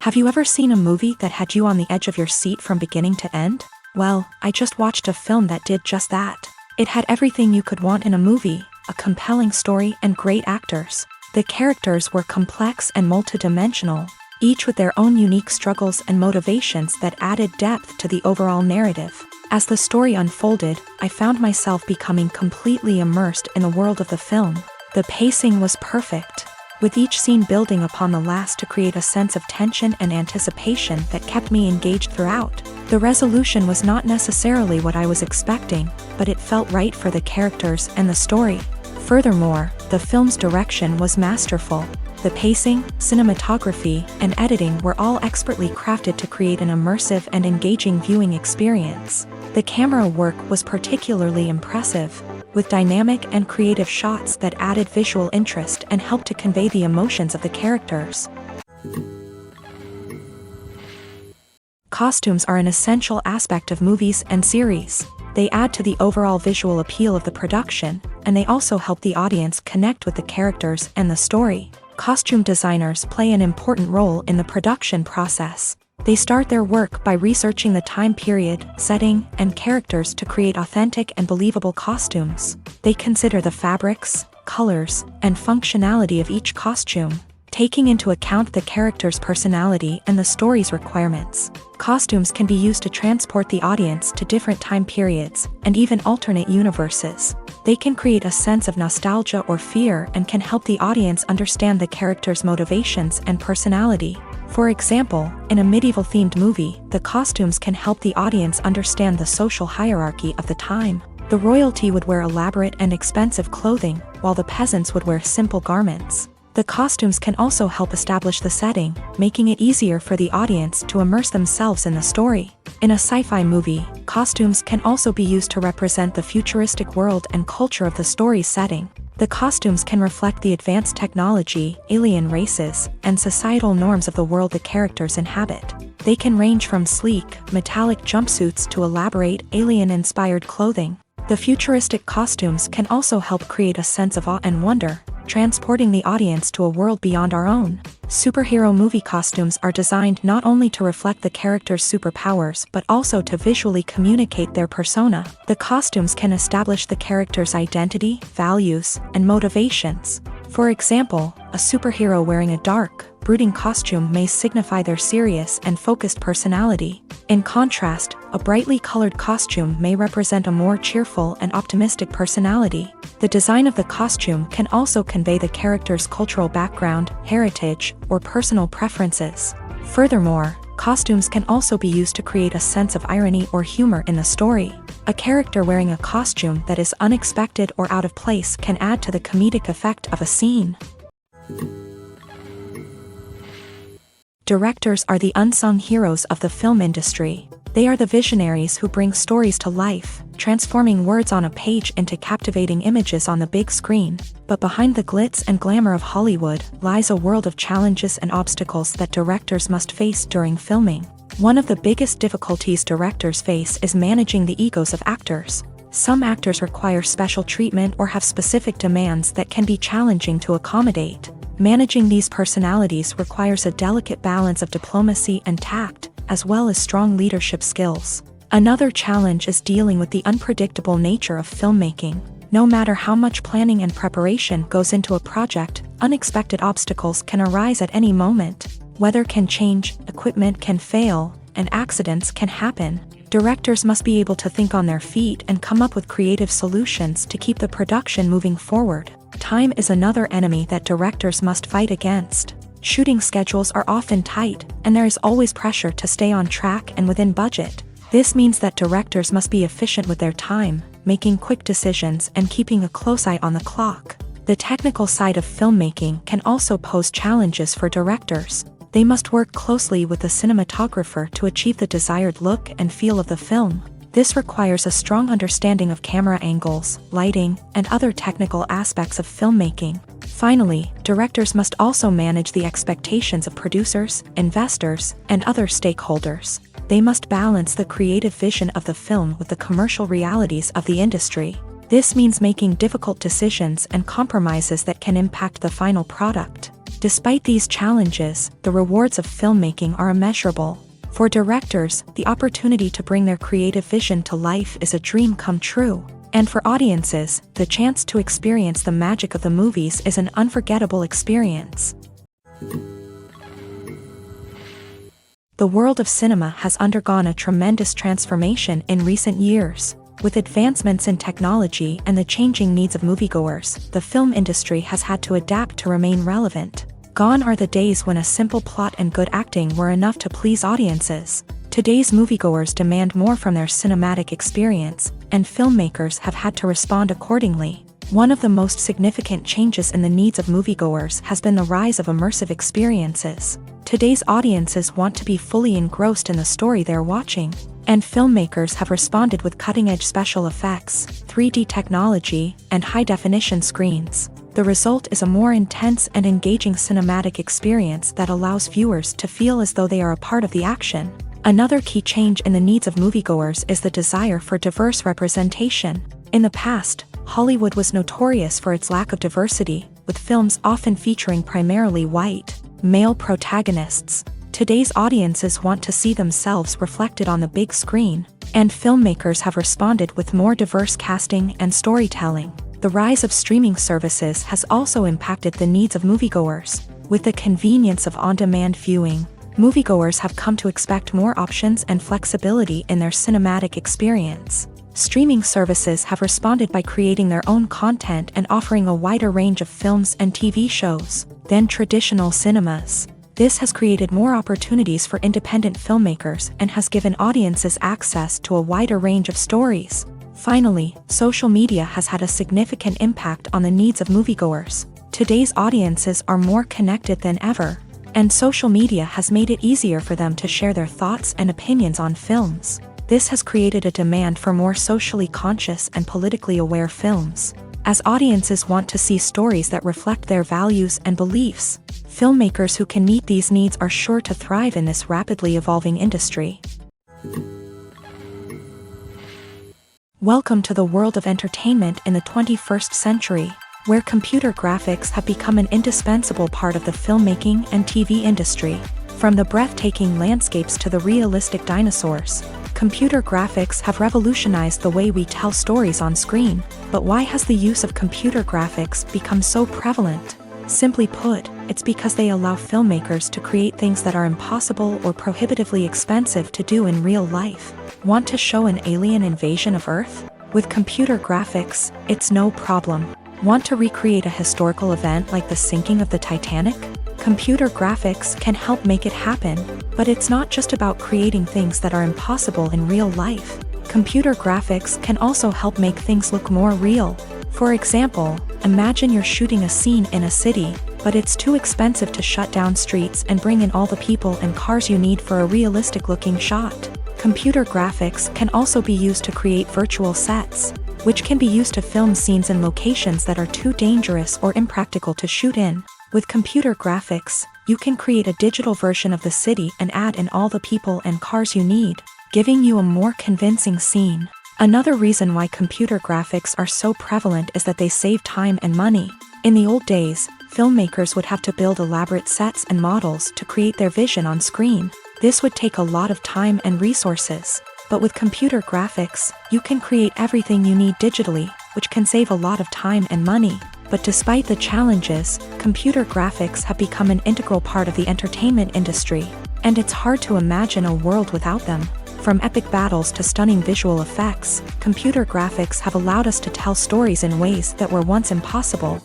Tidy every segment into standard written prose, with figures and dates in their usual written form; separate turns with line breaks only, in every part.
Have you ever seen a movie that had you on the edge of your seat from beginning to end? Well, I just watched a film that did just that. It had everything you could want in a movie, a compelling story and great actors. The characters were complex and multidimensional, each with their own unique struggles and motivations that added depth to the overall narrative. As the story unfolded, I found myself becoming completely immersed in the world of the film. The pacing was perfect, with each scene building upon the last to create a sense of tension and anticipation that kept me engaged throughout. The resolution was not necessarily what I was expecting, but it felt right for the characters and the story. Furthermore, the film's direction was masterful. The pacing, cinematography, and editing were all expertly crafted to create an immersive and engaging viewing experience. The camera work was particularly impressive, with dynamic and creative shots that added visual interest and helped to convey the emotions of the characters. Costumes are an essential aspect of movies and series. They add to the overall visual appeal of the production, and they also help the audience connect with the characters and the story. Costume designers play an important role in the production process. They start their work by researching the time period, setting, and characters to create authentic and believable costumes. They consider the fabrics, colors, and functionality of each costume, taking into account the character's personality and the story's requirements. Costumes can be used to transport the audience to different time periods and even alternate universes. They can create a sense of nostalgia or fear and can help the audience understand the character's motivations and personality. For example, in a medieval-themed movie, the costumes can help the audience understand the social hierarchy of the time. The royalty would wear elaborate and expensive clothing, while the peasants would wear simple garments. The costumes can also help establish the setting, making it easier for the audience to immerse themselves in the story. In a sci-fi movie, costumes can also be used to represent the futuristic world and culture of the story's setting. The costumes can reflect the advanced technology, alien races, and societal norms of the world the characters inhabit. They can range from sleek, metallic jumpsuits to elaborate, alien-inspired clothing. The futuristic costumes can also help create a sense of awe and wonder, transporting the audience to a world beyond our own. Superhero movie costumes are designed not only to reflect the character's superpowers but also to visually communicate their persona. The costumes can establish the character's identity, values, and motivations. For example, a superhero wearing a dark, brooding costume may signify their serious and focused personality. In contrast, a brightly colored costume may represent a more cheerful and optimistic personality. The design of the costume can also convey the character's cultural background, heritage, or personal preferences. Furthermore, costumes can also be used to create a sense of irony or humor in the story. A character wearing a costume that is unexpected or out of place can add to the comedic effect of a scene. Directors are the unsung heroes of the film industry. They are the visionaries who bring stories to life, transforming words on a page into captivating images on the big screen. But behind the glitz and glamour of Hollywood lies a world of challenges and obstacles that directors must face during filming. One of the biggest difficulties directors face is managing the egos of actors. Some actors require special treatment or have specific demands that can be challenging to accommodate. Managing these personalities requires a delicate balance of diplomacy and tact, as well as strong leadership skills. Another challenge is dealing with the unpredictable nature of filmmaking. No matter how much planning and preparation goes into a project, unexpected obstacles can arise at any moment. Weather can change, equipment can fail, and accidents can happen. Directors must be able to think on their feet and come up with creative solutions to keep the production moving forward. Time is another enemy that directors must fight against. Shooting schedules are often tight, and there is always pressure to stay on track and within budget. This means that directors must be efficient with their time, making quick decisions and keeping a close eye on the clock. The technical side of filmmaking can also pose challenges for directors. They must work closely with the cinematographer to achieve the desired look and feel of the film. This requires a strong understanding of camera angles, lighting, and other technical aspects of filmmaking. Finally, directors must also manage the expectations of producers, investors, and other stakeholders. They must balance the creative vision of the film with the commercial realities of the industry. This means making difficult decisions and compromises that can impact the final product. Despite these challenges, the rewards of filmmaking are immeasurable. For directors, the opportunity to bring their creative vision to life is a dream come true. And for audiences, the chance to experience the magic of the movies is an unforgettable experience. The world of cinema has undergone a tremendous transformation in recent years. With advancements in technology and the changing needs of moviegoers, the film industry has had to adapt to remain relevant. Gone are the days when a simple plot and good acting were enough to please audiences. Today's moviegoers demand more from their cinematic experience, and filmmakers have had to respond accordingly. One of the most significant changes in the needs of moviegoers has been the rise of immersive experiences. Today's audiences want to be fully engrossed in the story they're watching, and filmmakers have responded with cutting-edge special effects, 3D technology, and high-definition screens. The result is a more intense and engaging cinematic experience that allows viewers to feel as though they are a part of the action. Another key change in the needs of moviegoers is the desire for diverse representation. In the past, Hollywood was notorious for its lack of diversity, with films often featuring primarily white, male protagonists. Today's audiences want to see themselves reflected on the big screen, and filmmakers have responded with more diverse casting and storytelling. The rise of streaming services has also impacted the needs of moviegoers. With the convenience of on-demand viewing, moviegoers have come to expect more options and flexibility in their cinematic experience. Streaming services have responded by creating their own content and offering a wider range of films and TV shows than traditional cinemas. This has created more opportunities for independent filmmakers and has given audiences access to a wider range of stories. Finally, social media has had a significant impact on the needs of moviegoers. Today's audiences are more connected than ever, and social media has made it easier for them to share their thoughts and opinions on films. This has created a demand for more socially conscious and politically aware films. As audiences want to see stories that reflect their values and beliefs, filmmakers who can meet these needs are sure to thrive in this rapidly evolving industry. Welcome to the world of entertainment in the 21st century, where computer graphics have become an indispensable part of the filmmaking and TV industry. From the breathtaking landscapes to the realistic dinosaurs, computer graphics have revolutionized the way we tell stories on screen. But why has the use of computer graphics become so prevalent? Simply put, it's because they allow filmmakers to create things that are impossible or prohibitively expensive to do in real life. Want to show an alien invasion of Earth? With computer graphics, it's no problem. Want to recreate a historical event like the sinking of the Titanic? Computer graphics can help make it happen, but it's not just about creating things that are impossible in real life. Computer graphics can also help make things look more real. For example, imagine you're shooting a scene in a city, but it's too expensive to shut down streets and bring in all the people and cars you need for a realistic-looking shot. Computer graphics can also be used to create virtual sets, which can be used to film scenes in locations that are too dangerous or impractical to shoot in. With computer graphics, you can create a digital version of the city and add in all the people and cars you need, giving you a more convincing scene. Another reason why computer graphics are so prevalent is that they save time and money. In the old days, filmmakers would have to build elaborate sets and models to create their vision on screen. This would take a lot of time and resources. But with computer graphics, you can create everything you need digitally, which can save a lot of time and money. But despite the challenges, computer graphics have become an integral part of the entertainment industry, and it's hard to imagine a world without them. From epic battles to stunning visual effects, computer graphics have allowed us to tell stories in ways that were once impossible.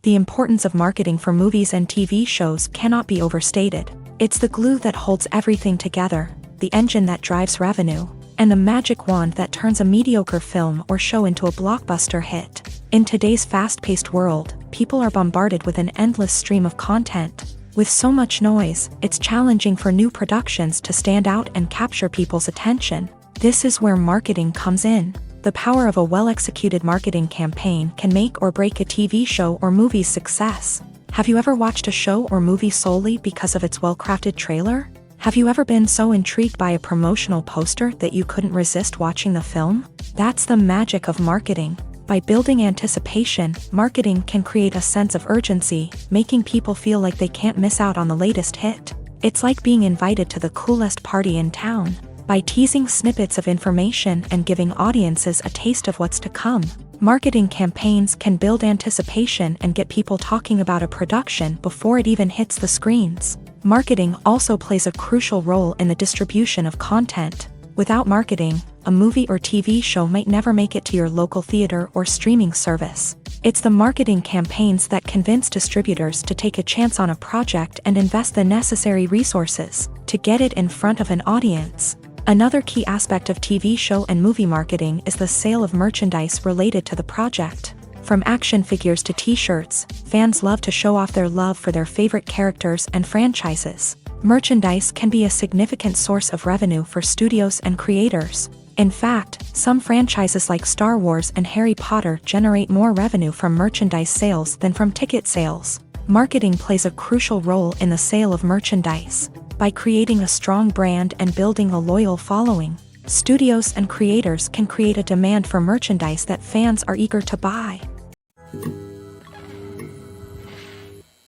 The importance of marketing for movies and TV shows cannot be overstated. It's the glue that holds everything together, the engine that drives revenue, and the magic wand that turns a mediocre film or show into a blockbuster hit. In today's fast-paced world, people are bombarded with an endless stream of content. With so much noise, it's challenging for new productions to stand out and capture people's attention. This is where marketing comes in. The power of a well-executed marketing campaign can make or break a TV show or movie's success. Have you ever watched a show or movie solely because of its well-crafted trailer? Have you ever been so intrigued by a promotional poster that you couldn't resist watching the film? That's the magic of marketing. By building anticipation, marketing can create a sense of urgency, making people feel like they can't miss out on the latest hit. It's like being invited to the coolest party in town. By teasing snippets of information and giving audiences a taste of what's to come, marketing campaigns can build anticipation and get people talking about a production before it even hits the screens. Marketing also plays a crucial role in the distribution of content. Without marketing, a movie or TV show might never make it to your local theater or streaming service. It's the marketing campaigns that convince distributors to take a chance on a project and invest the necessary resources to get it in front of an audience. Another key aspect of TV show and movie marketing is the sale of merchandise related to the project. From action figures to t-shirts, fans love to show off their love for their favorite characters and franchises. Merchandise can be a significant source of revenue for studios and creators. In fact, some franchises like Star Wars and Harry Potter generate more revenue from merchandise sales than from ticket sales. Marketing plays a crucial role in the sale of merchandise. By creating a strong brand and building a loyal following, studios and creators can create a demand for merchandise that fans are eager to buy.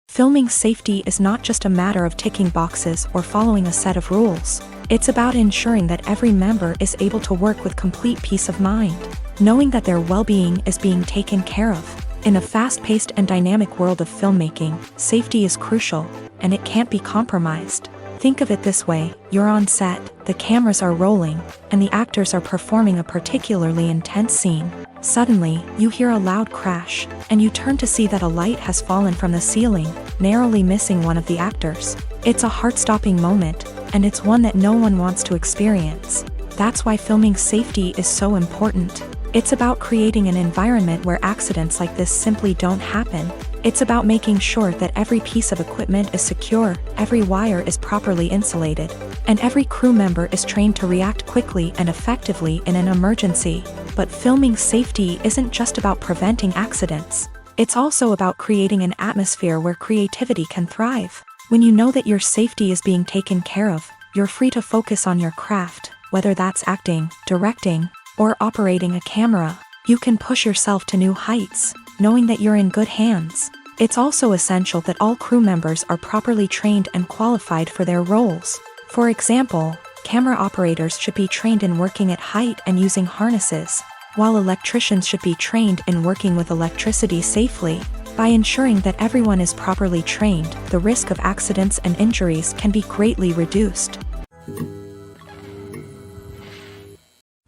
Filming safety is not just a matter of ticking boxes or following a set of rules. It's about ensuring that every member is able to work with complete peace of mind, knowing that their well-being is being taken care of. In a fast-paced and dynamic world of filmmaking, safety is crucial, and it can't be compromised. Think of it this way: you're on set, the cameras are rolling, and the actors are performing a particularly intense scene. Suddenly, you hear a loud crash, and you turn to see that a light has fallen from the ceiling, narrowly missing one of the actors. It's a heart-stopping moment, and it's one that no one wants to experience. That's why filming safety is so important. It's about creating an environment where accidents like this simply don't happen. It's about making sure that every piece of equipment is secure, every wire is properly insulated, and every crew member is trained to react quickly and effectively in an emergency. But filming safety isn't just about preventing accidents. It's also about creating an atmosphere where creativity can thrive. When you know that your safety is being taken care of, you're free to focus on your craft, whether that's acting, directing, or operating a camera. You can push yourself to new heights, knowing that you're in good hands. It's also essential that all crew members are properly trained and qualified for their roles. For example, camera operators should be trained in working at height and using harnesses, while electricians should be trained in working with electricity safely. By ensuring that everyone is properly trained, the risk of accidents and injuries can be greatly reduced.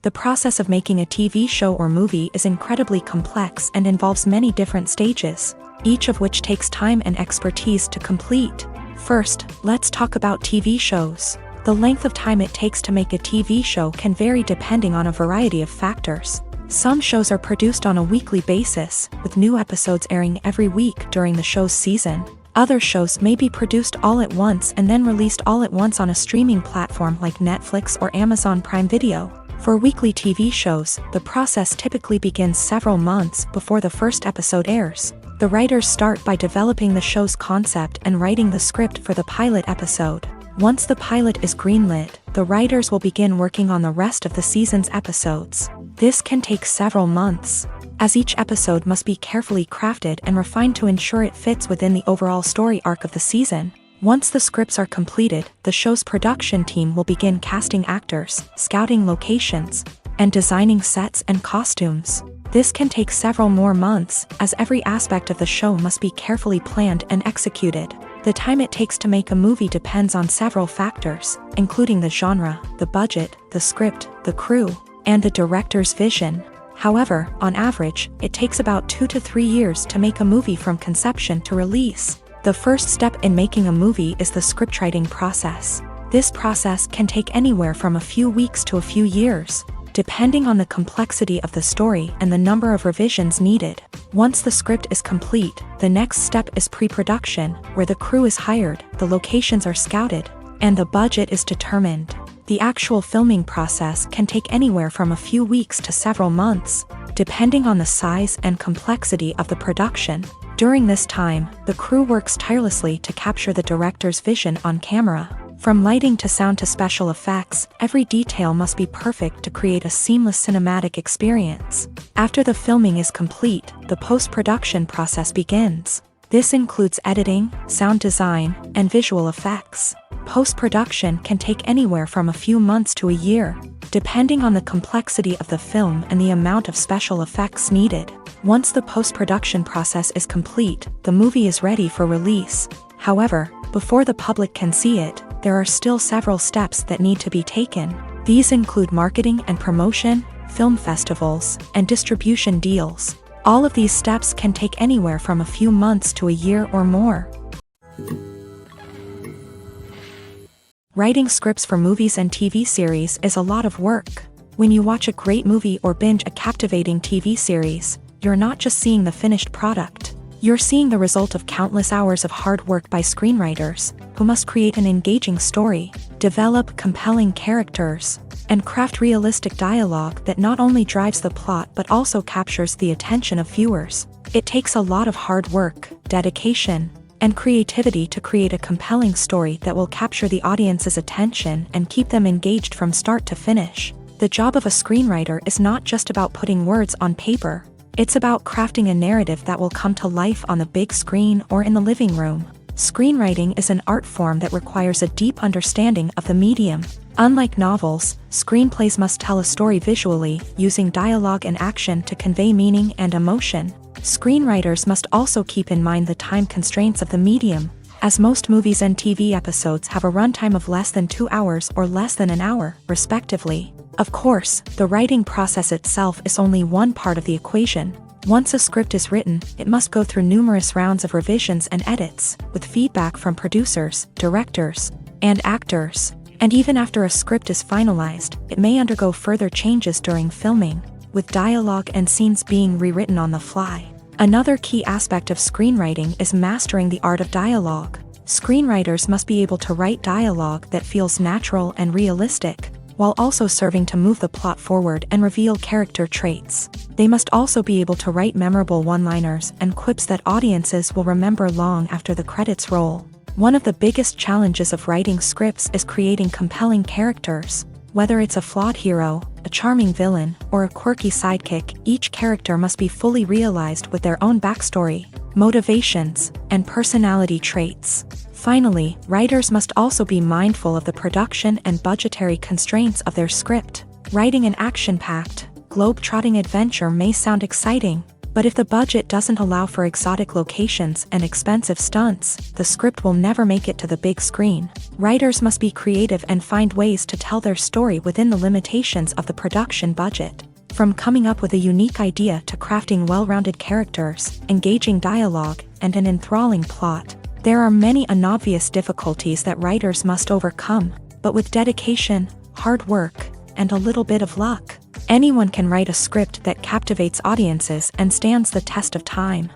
The process of making a TV show or movie is incredibly complex and involves many different stages, each of which takes time and expertise to complete. First, let's talk about TV shows. The length of time it takes to make a TV show can vary depending on a variety of factors. Some shows are produced on a weekly basis, with new episodes airing every week during the show's season. Other shows may be produced all at once and then released all at once on a streaming platform like Netflix or Amazon Prime Video. For weekly TV shows, the process typically begins several months before the first episode airs. The writers start by developing the show's concept and writing the script for the pilot episode. Once the pilot is greenlit, the writers will begin working on the rest of the season's episodes. This can take several months, as each episode must be carefully crafted and refined to ensure it fits within the overall story arc of the season. Once the scripts are completed, the show's production team will begin casting actors, scouting locations, and designing sets and costumes. This can take several more months, as every aspect of the show must be carefully planned and executed. The time it takes to make a movie depends on several factors, including the genre, the budget, the script, the crew, and the director's vision. However, on average, it takes about 2 to 3 years to make a movie from conception to release. The first step in making a movie is the scriptwriting process. This process can take anywhere from a few weeks to a few years, depending on the complexity of the story and the number of revisions needed. Once the script is complete, the next step is pre-production, where the crew is hired, the locations are scouted, and the budget is determined. The actual filming process can take anywhere from a few weeks to several months, depending on the size and complexity of the production. During this time, the crew works tirelessly to capture the director's vision on camera. From lighting to sound to special effects, every detail must be perfect to create a seamless cinematic experience. After the filming is complete, the post-production process begins. This includes editing, sound design, and visual effects. Post-production can take anywhere from a few months to a year, depending on the complexity of the film and the amount of special effects needed. Once the post-production process is complete, the movie is ready for release. However, before the public can see it, there are still several steps that need to be taken. These include marketing and promotion, film festivals, and distribution deals. All of these steps can take anywhere from a few months to a year or more. Writing scripts for movies and TV series is a lot of work. When you watch a great movie or binge a captivating TV series, you're not just seeing the finished product. You're seeing the result of countless hours of hard work by screenwriters, who must create an engaging story, develop compelling characters, and craft realistic dialogue that not only drives the plot but also captures the attention of viewers. It takes a lot of hard work, dedication, and creativity to create a compelling story that will capture the audience's attention and keep them engaged from start to finish. The job of a screenwriter is not just about putting words on paper. It's about crafting a narrative that will come to life on the big screen or in the living room. Screenwriting is an art form that requires a deep understanding of the medium. Unlike novels, screenplays must tell a story visually, using dialogue and action to convey meaning and emotion. Screenwriters must also keep in mind the time constraints of the medium, as most movies and TV episodes have a runtime of less than 2 hours or less than an hour, respectively. Of course, the writing process itself is only one part of the equation. Once a script is written, it must go through numerous rounds of revisions and edits, with feedback from producers, directors, and actors. And even after a script is finalized, it may undergo further changes during filming, with dialogue and scenes being rewritten on the fly. Another key aspect of screenwriting is mastering the art of dialogue. Screenwriters must be able to write dialogue that feels natural and realistic, while also serving to move the plot forward and reveal character traits. They must also be able to write memorable one-liners and quips that audiences will remember long after the credits roll. One of the biggest challenges of writing scripts is creating compelling characters. Whether it's a flawed hero, a charming villain, or a quirky sidekick, each character must be fully realized with their own backstory, motivations, and personality traits. Finally, writers must also be mindful of the production and budgetary constraints of their script. Writing an action-packed, globe-trotting adventure may sound exciting, but if the budget doesn't allow for exotic locations and expensive stunts, the script will never make it to the big screen. Writers must be creative and find ways to tell their story within the limitations of the production budget. From coming up with a unique idea to crafting well-rounded characters, engaging dialogue, and an enthralling plot, there are many unobvious difficulties that writers must overcome, but with dedication, hard work, and a little bit of luck, anyone can write a script that captivates audiences and stands the test of time.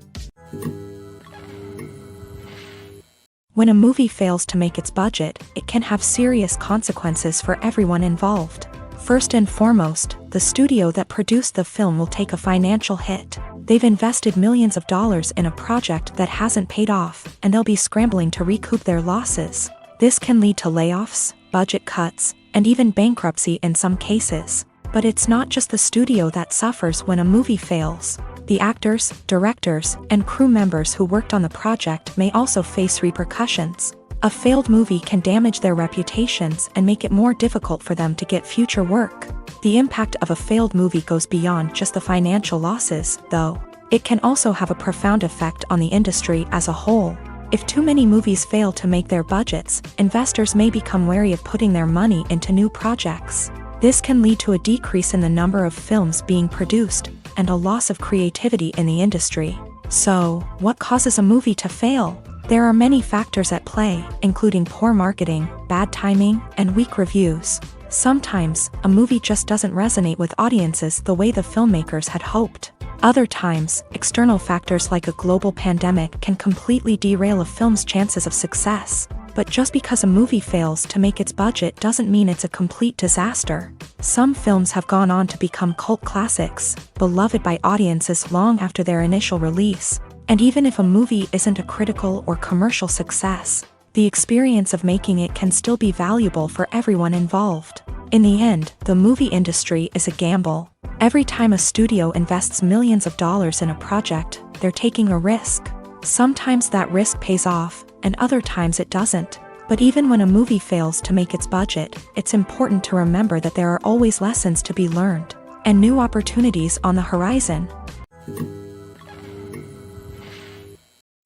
When a movie fails to make its budget, it can have serious consequences for everyone involved. First and foremost, the studio that produced the film will take a financial hit. They've invested millions of dollars in a project that hasn't paid off, and they'll be scrambling to recoup their losses. This can lead to layoffs, budget cuts, and even bankruptcy in some cases. But it's not just the studio that suffers when a movie fails. The actors, directors, and crew members who worked on the project may also face repercussions. A failed movie can damage their reputations and make it more difficult for them to get future work. The impact of a failed movie goes beyond just the financial losses, though. It can also have a profound effect on the industry as a whole. If too many movies fail to make their budgets, investors may become wary of putting their money into new projects. This can lead to a decrease in the number of films being produced, and a loss of creativity in the industry. So, what causes a movie to fail? There are many factors at play, including poor marketing, bad timing, and weak reviews. Sometimes, a movie just doesn't resonate with audiences the way the filmmakers had hoped. Other times, external factors like a global pandemic can completely derail a film's chances of success. But just because a movie fails to make its budget doesn't mean it's a complete disaster. Some films have gone on to become cult classics, beloved by audiences long after their initial release. And even if a movie isn't a critical or commercial success, the experience of making it can still be valuable for everyone involved. In the end, the movie industry is a gamble. Every time a studio invests millions of dollars in a project, they're taking a risk. Sometimes that risk pays off, and other times it doesn't. But even when a movie fails to make its budget, it's important to remember that there are always lessons to be learned, and new opportunities on the horizon.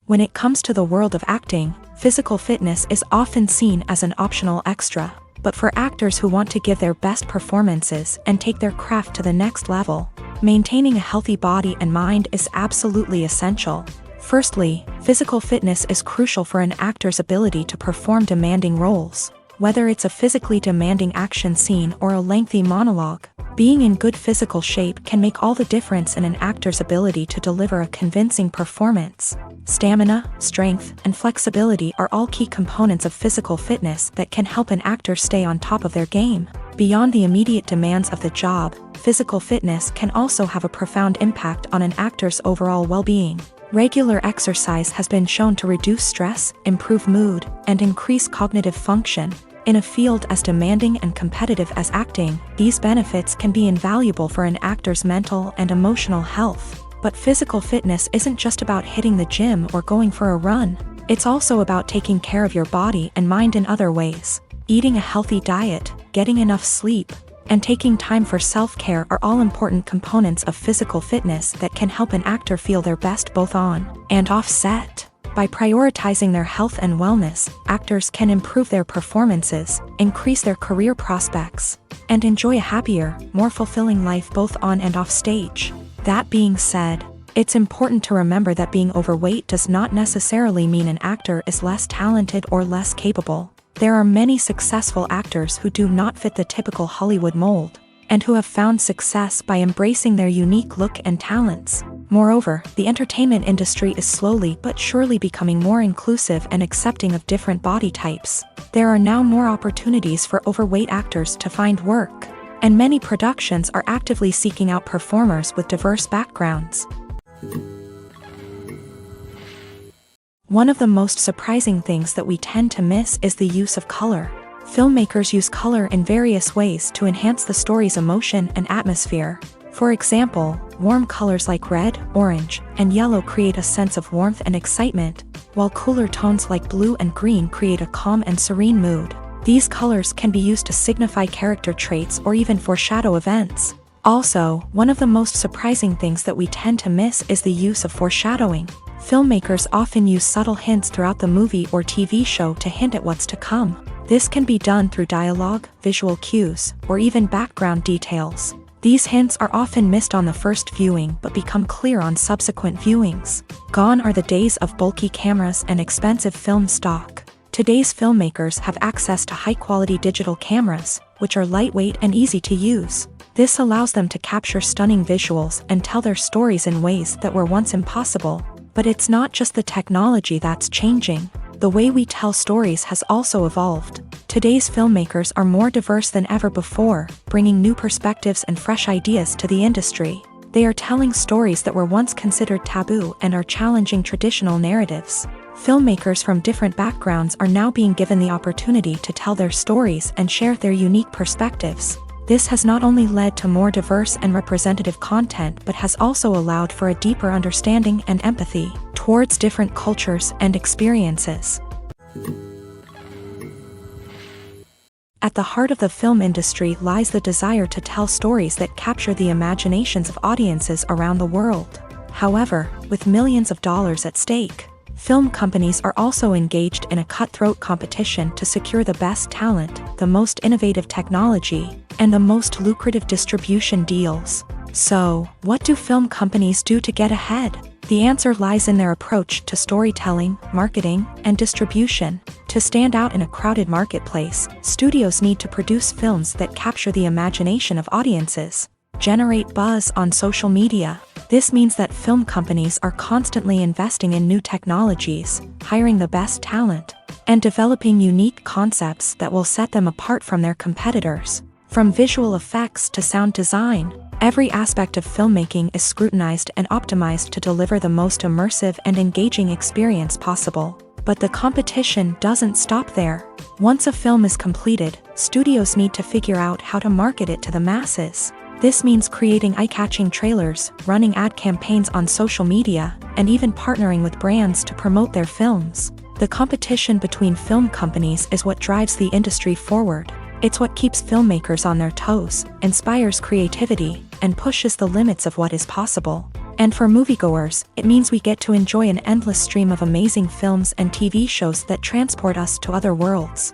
When it comes to the world of acting, physical fitness is often seen as an optional extra. But for actors who want to give their best performances and take their craft to the next level, maintaining a healthy body and mind is absolutely essential. Firstly, physical fitness is crucial for an actor's ability to perform demanding roles. Whether it's a physically demanding action scene or a lengthy monologue, being in good physical shape can make all the difference in an actor's ability to deliver a convincing performance. Stamina, strength, and flexibility are all key components of physical fitness that can help an actor stay on top of their game. Beyond the immediate demands of the job, physical fitness can also have a profound impact on an actor's overall well-being. Regular exercise has been shown to reduce stress, improve mood, and increase cognitive function. In a field as demanding and competitive as acting, these benefits can be invaluable for an actor's mental and emotional health. But physical fitness isn't just about hitting the gym or going for a run. It's also about taking care of your body and mind in other ways. Eating a healthy diet, getting enough sleep, and taking time for self-care are all important components of physical fitness that can help an actor feel their best both on and off set. By prioritizing their health and wellness, actors can improve their performances, increase their career prospects, and enjoy a happier, more fulfilling life both on and off stage. That being said, it's important to remember that being overweight does not necessarily mean an actor is less talented or less capable. There are many successful actors who do not fit the typical Hollywood mold, and who have found success by embracing their unique look and talents. Moreover, the entertainment industry is slowly but surely becoming more inclusive and accepting of different body types. There are now more opportunities for overweight actors to find work, and many productions are actively seeking out performers with diverse backgrounds. One of the most surprising things that we tend to miss is the use of color. Filmmakers use color in various ways to enhance the story's emotion and atmosphere. For example, warm colors like red, orange, and yellow create a sense of warmth and excitement, while cooler tones like blue and green create a calm and serene mood. These colors can be used to signify character traits or even foreshadow events. Also, one of the most surprising things that we tend to miss is the use of foreshadowing. Filmmakers often use subtle hints throughout the movie or TV show to hint at what's to come. This can be done through dialogue, visual cues, or even background details. These hints are often missed on the first viewing but become clear on subsequent viewings. Gone are the days of bulky cameras and expensive film stock. Today's filmmakers have access to high-quality digital cameras, which are lightweight and easy to use. This allows them to capture stunning visuals and tell their stories in ways that were once impossible. But it's not just the technology that's changing. The way we tell stories has also evolved. Today's filmmakers are more diverse than ever before, bringing new perspectives and fresh ideas to the industry. They are telling stories that were once considered taboo and are challenging traditional narratives. Filmmakers from different backgrounds are now being given the opportunity to tell their stories and share their unique perspectives. This has not only led to more diverse and representative content but has also allowed for a deeper understanding and empathy towards different cultures and experiences. At the heart of the film industry lies the desire to tell stories that capture the imaginations of audiences around the world. However, with millions of dollars at stake, film companies are also engaged in a cutthroat competition to secure the best talent, the most innovative technology, and the most lucrative distribution deals. So, what do film companies do to get ahead? The answer lies in their approach to storytelling, marketing, and distribution. To stand out in a crowded marketplace, studios need to produce films that capture the imagination of audiences, generate buzz on social media. This means that film companies are constantly investing in new technologies, hiring the best talent, and developing unique concepts that will set them apart from their competitors. From visual effects to sound design, every aspect of filmmaking is scrutinized and optimized to deliver the most immersive and engaging experience possible. But the competition doesn't stop there. Once a film is completed, studios need to figure out how to market it to the masses. This means creating eye-catching trailers, running ad campaigns on social media, and even partnering with brands to promote their films. The competition between film companies is what drives the industry forward. It's what keeps filmmakers on their toes, inspires creativity, and pushes the limits of what is possible. And for moviegoers, it means we get to enjoy an endless stream of amazing films and TV shows that transport us to other worlds.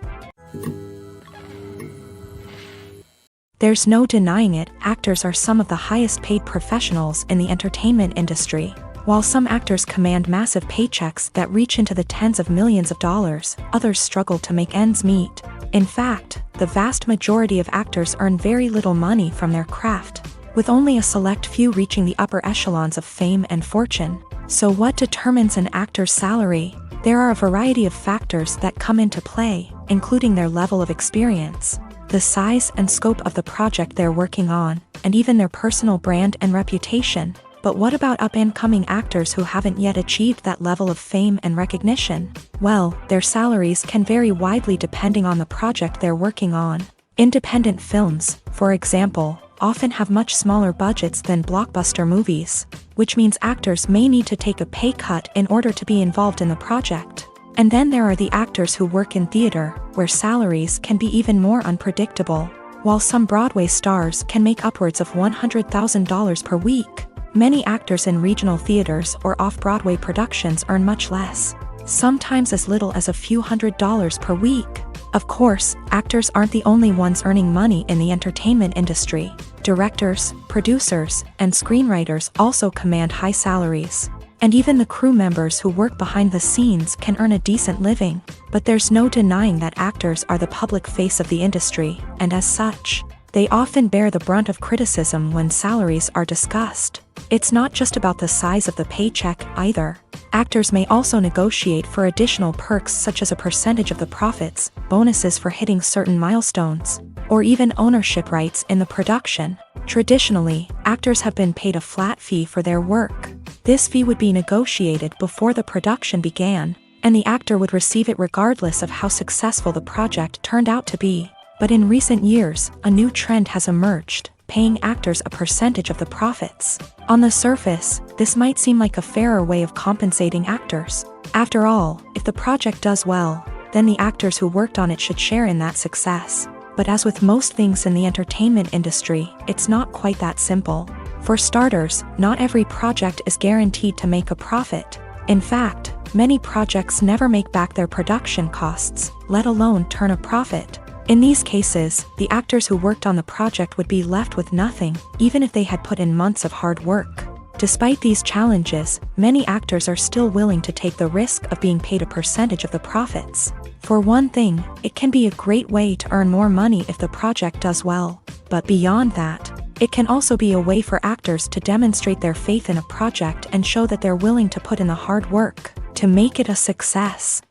There's no denying it, actors are some of the highest paid professionals in the entertainment industry. While some actors command massive paychecks that reach into the tens of millions of dollars, others struggle to make ends meet. In fact, the vast majority of actors earn very little money from their craft, with only a select few reaching the upper echelons of fame and fortune. So what determines an actor's salary? There are a variety of factors that come into play, including their level of experience, the size and scope of the project they're working on, and even their personal brand and reputation. But what about up-and-coming actors who haven't yet achieved that level of fame and recognition? Well, their salaries can vary widely depending on the project they're working on. Independent films, for example, often have much smaller budgets than blockbuster movies, which means actors may need to take a pay cut in order to be involved in the project. And then there are the actors who work in theater, where salaries can be even more unpredictable. While some Broadway stars can make upwards of $100,000 per week, many actors in regional theaters or off-Broadway productions earn much less, sometimes as little as a few $100s per week. Of course, actors aren't the only ones earning money in the entertainment industry. Directors, producers, and screenwriters also command high salaries. And even the crew members who work behind the scenes can earn a decent living. But there's no denying that actors are the public face of the industry, and as such, they often bear the brunt of criticism when salaries are discussed. It's not just about the size of the paycheck either. Actors may also negotiate for additional perks such as a percentage of the profits, bonuses for hitting certain milestones, or even ownership rights in the production. Traditionally, actors have been paid a flat fee for their work. This fee would be negotiated before the production began, and the actor would receive it regardless of how successful the project turned out to be. But in recent years, a new trend has emerged, paying actors a percentage of the profits. On the surface, this might seem like a fairer way of compensating actors. After all, if the project does well, then the actors who worked on it should share in that success. But as with most things in the entertainment industry, it's not quite that simple. For starters, not every project is guaranteed to make a profit. In fact, many projects never make back their production costs, let alone turn a profit. In these cases, the actors who worked on the project would be left with nothing, even if they had put in months of hard work. Despite these challenges, many actors are still willing to take the risk of being paid a percentage of the profits. For one thing, it can be a great way to earn more money if the project does well. But beyond that, it can also be a way for actors to demonstrate their faith in a project and show that they're willing to put in the hard work to make it a success.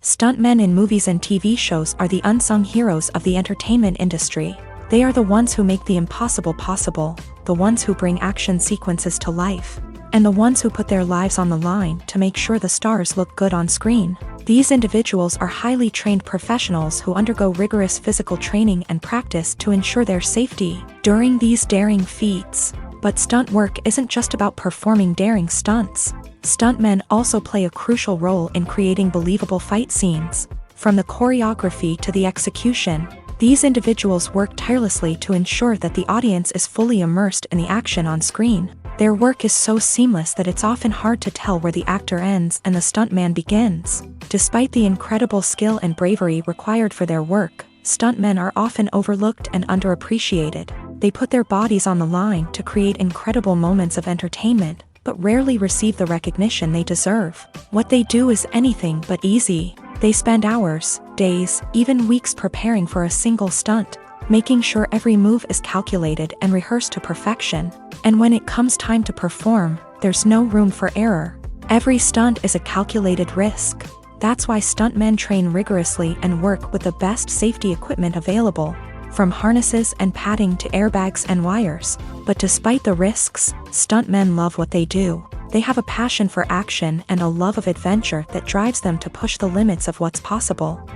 Stuntmen in movies and TV shows are the unsung heroes of the entertainment industry. They are the ones who make the impossible possible, the ones who bring action sequences to life, and the ones who put their lives on the line to make sure the stars look good on screen. These individuals are highly trained professionals who undergo rigorous physical training and practice to ensure their safety during these daring feats. But stunt work isn't just about performing daring stunts. Stuntmen also play a crucial role in creating believable fight scenes. From the choreography to the execution, these individuals work tirelessly to ensure that the audience is fully immersed in the action on screen. Their work is so seamless that it's often hard to tell where the actor ends and the stuntman begins. Despite the incredible skill and bravery required for their work, stuntmen are often overlooked and underappreciated. They put their bodies on the line to create incredible moments of entertainment, but rarely receive the recognition they deserve. What they do is anything but easy. They spend hours, days, even weeks preparing for a single stunt, making sure every move is calculated and rehearsed to perfection. And when it comes time to perform, there's no room for error. Every stunt is a calculated risk. That's why stuntmen train rigorously and work with the best safety equipment available, from harnesses and padding to airbags and wires. But despite the risks, stuntmen love what they do. They have a passion for action and a love of adventure that drives them to push the limits of what's possible.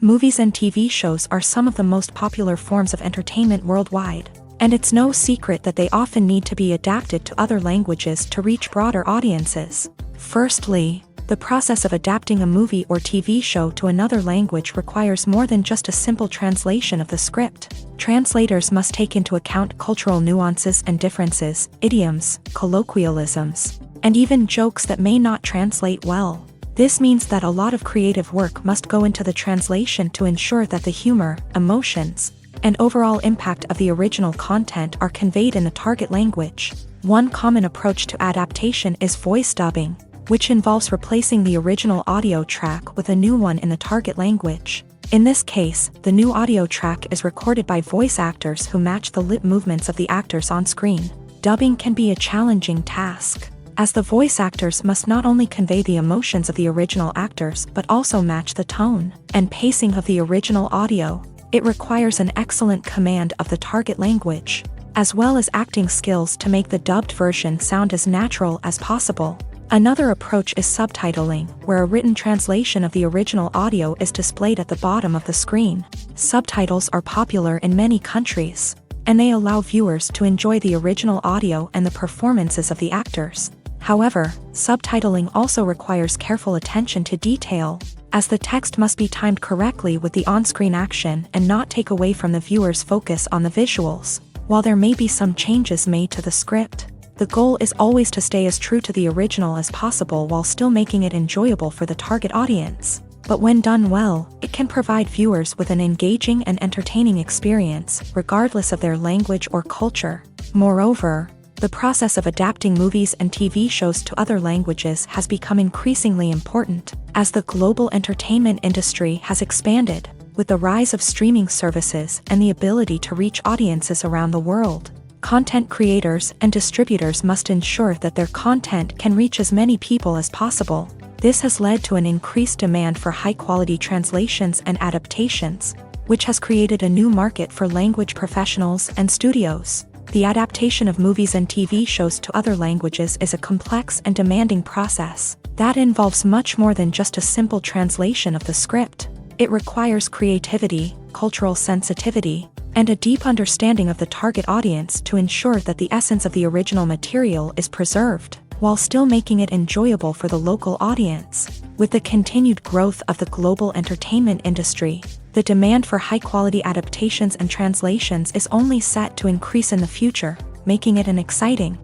Movies and TV shows are some of the most popular forms of entertainment worldwide, and it's no secret that they often need to be adapted to other languages to reach broader audiences. Firstly, the process of adapting a movie or TV show to another language requires more than just a simple translation of the script. Translators must take into account cultural nuances and differences, idioms, colloquialisms, and even jokes that may not translate well. This means that a lot of creative work must go into the translation to ensure that the humor, emotions, and overall impact of the original content are conveyed in the target language. One common approach to adaptation is voice dubbing, which involves replacing the original audio track with a new one in the target language. In this case, the new audio track is recorded by voice actors who match the lip movements of the actors on screen. Dubbing can be a challenging task, as the voice actors must not only convey the emotions of the original actors but also match the tone and pacing of the original audio. It requires an excellent command of the target language, as well as acting skills to make the dubbed version sound as natural as possible. Another approach is subtitling, where a written translation of the original audio is displayed at the bottom of the screen. Subtitles are popular in many countries, and they allow viewers to enjoy the original audio and the performances of the actors. However, subtitling also requires careful attention to detail, as the text must be timed correctly with the on-screen action and not take away from the viewer's focus on the visuals. While there may be some changes made to the script, the goal is always to stay as true to the original as possible while still making it enjoyable for the target audience. But when done well, it can provide viewers with an engaging and entertaining experience, regardless of their language or culture. Moreover, the process of adapting movies and TV shows to other languages has become increasingly important, as the global entertainment industry has expanded, with the rise of streaming services and the ability to reach audiences around the world. Content creators and distributors must ensure that their content can reach as many people as possible. This has led to an increased demand for high-quality translations and adaptations, which has created a new market for language professionals and studios. The adaptation of movies and TV shows to other languages is a complex and demanding process that involves much more than just a simple translation of the script. It requires creativity, cultural sensitivity, and a deep understanding of the target audience to ensure that the essence of the original material is preserved, while still making it enjoyable for the local audience. With the continued growth of the global entertainment industry, the demand for high-quality adaptations and translations is only set to increase in the future, making it an exciting.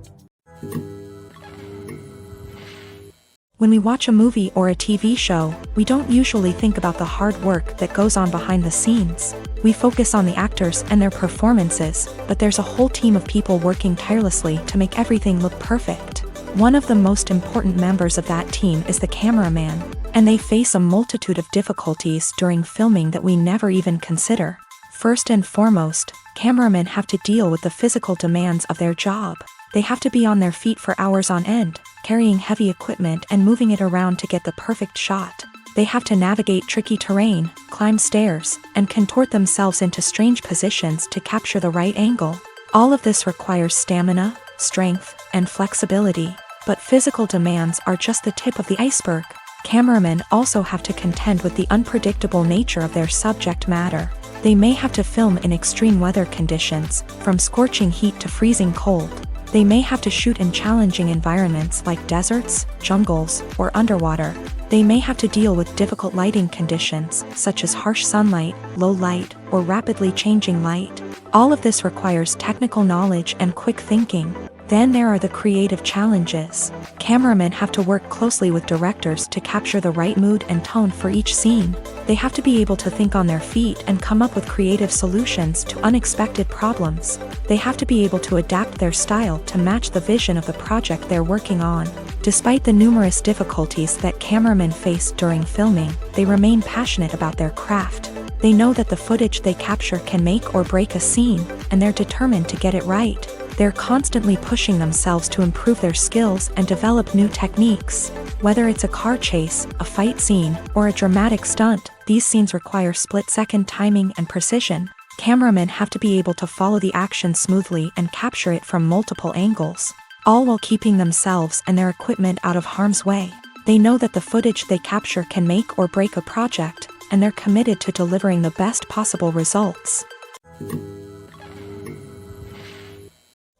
When we watch a movie or a TV show, we don't usually think about the hard work that goes on behind the scenes. We focus on the actors and their performances, but there's a whole team of people working tirelessly to make everything look perfect. One of the most important members of that team is the cameraman, and they face a multitude of difficulties during filming that we never even consider. First and foremost, cameramen have to deal with the physical demands of their job. They have to be on their feet for hours on end, carrying heavy equipment and moving it around to get the perfect shot. They have to navigate tricky terrain, climb stairs, and contort themselves into strange positions to capture the right angle. All of this requires stamina, strength, and flexibility. But physical demands are just the tip of the iceberg. Cameramen also have to contend with the unpredictable nature of their subject matter. They may have to film in extreme weather conditions, from scorching heat to freezing cold. They may have to shoot in challenging environments like deserts, jungles, or underwater. They may have to deal with difficult lighting conditions, such as harsh sunlight, low light, or rapidly changing light. All of this requires technical knowledge and quick thinking. Then there are the creative challenges. Cameramen have to work closely with directors to capture the right mood and tone for each scene. They have to be able to think on their feet and come up with creative solutions to unexpected problems. They have to be able to adapt their style to match the vision of the project they're working on. Despite the numerous difficulties that cameramen face during filming, they remain passionate about their craft. They know that the footage they capture can make or break a scene, and they're determined to get it right. They're constantly pushing themselves to improve their skills and develop new techniques. Whether it's a car chase, a fight scene, or a dramatic stunt, these scenes require split-second timing and precision. Cameramen have to be able to follow the action smoothly and capture it from multiple angles, all while keeping themselves and their equipment out of harm's way. They know that the footage they capture can make or break a project, and they're committed to delivering the best possible results.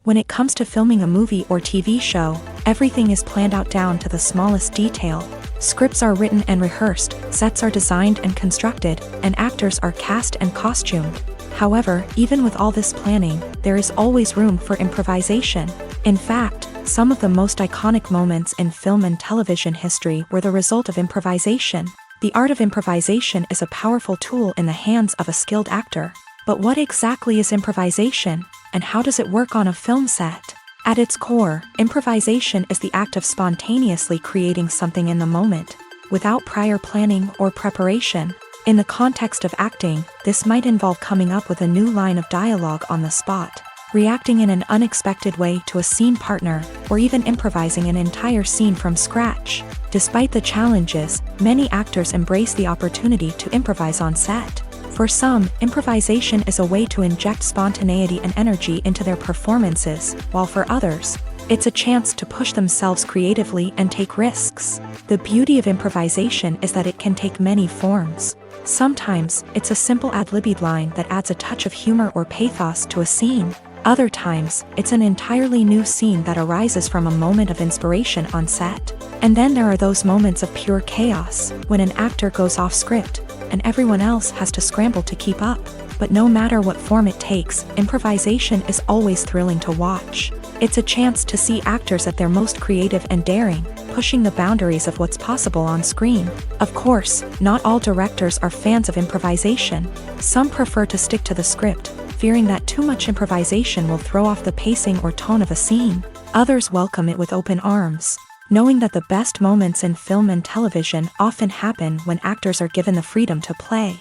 When it comes to filming a movie or TV show, everything is planned out down to the smallest detail. Scripts are written and rehearsed, sets are designed and constructed, and actors are cast and costumed. However, even with all this planning, there is always room for improvisation. In fact, some of the most iconic moments in film and television history were the result of improvisation. The art of improvisation is a powerful tool in the hands of a skilled actor. But what exactly is improvisation, and how does it work on a film set? At its core, improvisation is the act of spontaneously creating something in the moment, without prior planning or preparation. In the context of acting, this might involve coming up with a new line of dialogue on the spot, reacting in an unexpected way to a scene partner, or even improvising an entire scene from scratch. Despite the challenges, many actors embrace the opportunity to improvise on set. For some, improvisation is a way to inject spontaneity and energy into their performances, while for others, it's a chance to push themselves creatively and take risks. The beauty of improvisation is that it can take many forms. Sometimes, it's a simple ad-libbed line that adds a touch of humor or pathos to a scene. Other times, it's an entirely new scene that arises from a moment of inspiration on set. And then there are those moments of pure chaos, when an actor goes off script, and everyone else has to scramble to keep up. But no matter what form it takes, improvisation is always thrilling to watch. It's a chance to see actors at their most creative and daring, pushing the boundaries of what's possible on screen. Of course, not all directors are fans of improvisation. Some prefer to stick to the script, fearing that too much improvisation will throw off the pacing or tone of a scene. Others welcome it with open arms, knowing that the best moments in film and television often happen when actors are given the freedom to play.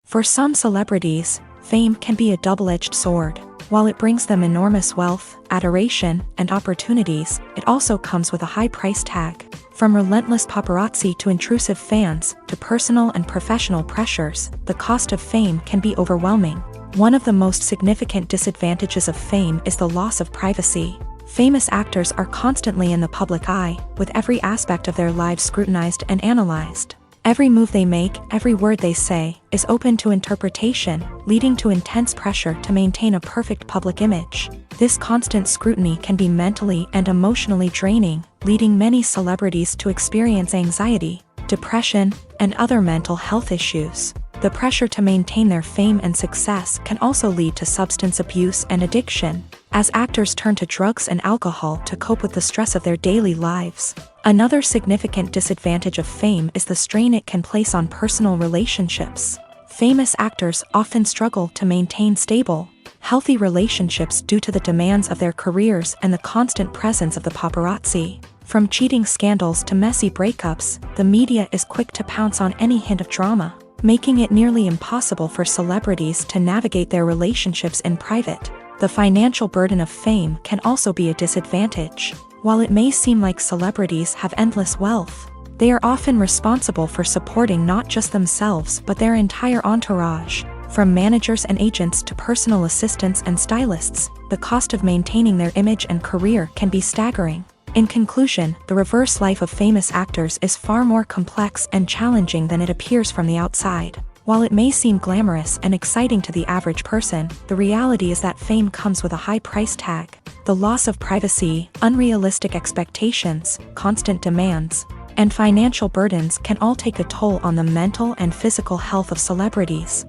For some celebrities, fame can be a double-edged sword. While it brings them enormous wealth, adoration, and opportunities, it also comes with a high price tag. From relentless paparazzi to intrusive fans, to personal and professional pressures, the cost of fame can be overwhelming. One of the most significant disadvantages of fame is the loss of privacy. Famous actors are constantly in the public eye, with every aspect of their lives scrutinized and analyzed. Every move they make, every word they say, is open to interpretation, leading to intense pressure to maintain a perfect public image. This constant scrutiny can be mentally and emotionally draining, leading many celebrities to experience anxiety, depression, and other mental health issues. The pressure to maintain their fame and success can also lead to substance abuse and addiction, as actors turn to drugs and alcohol to cope with the stress of their daily lives. Another significant disadvantage of fame is the strain it can place on personal relationships. Famous actors often struggle to maintain stable, healthy relationships due to the demands of their careers and the constant presence of the paparazzi. From cheating scandals to messy breakups, the media is quick to pounce on any hint of drama, making it nearly impossible for celebrities to navigate their relationships in private. The financial burden of fame can also be a disadvantage. While it may seem like celebrities have endless wealth, they are often responsible for supporting not just themselves but their entire entourage. From managers and agents to personal assistants and stylists, the cost of maintaining their image and career can be staggering. In conclusion, the reverse life of famous actors is far more complex and challenging than it appears from the outside. While it may seem glamorous and exciting to the average person, the reality is that fame comes with a high price tag. The loss of privacy, unrealistic expectations, constant demands, and financial burdens can all take a toll on the mental and physical health of celebrities.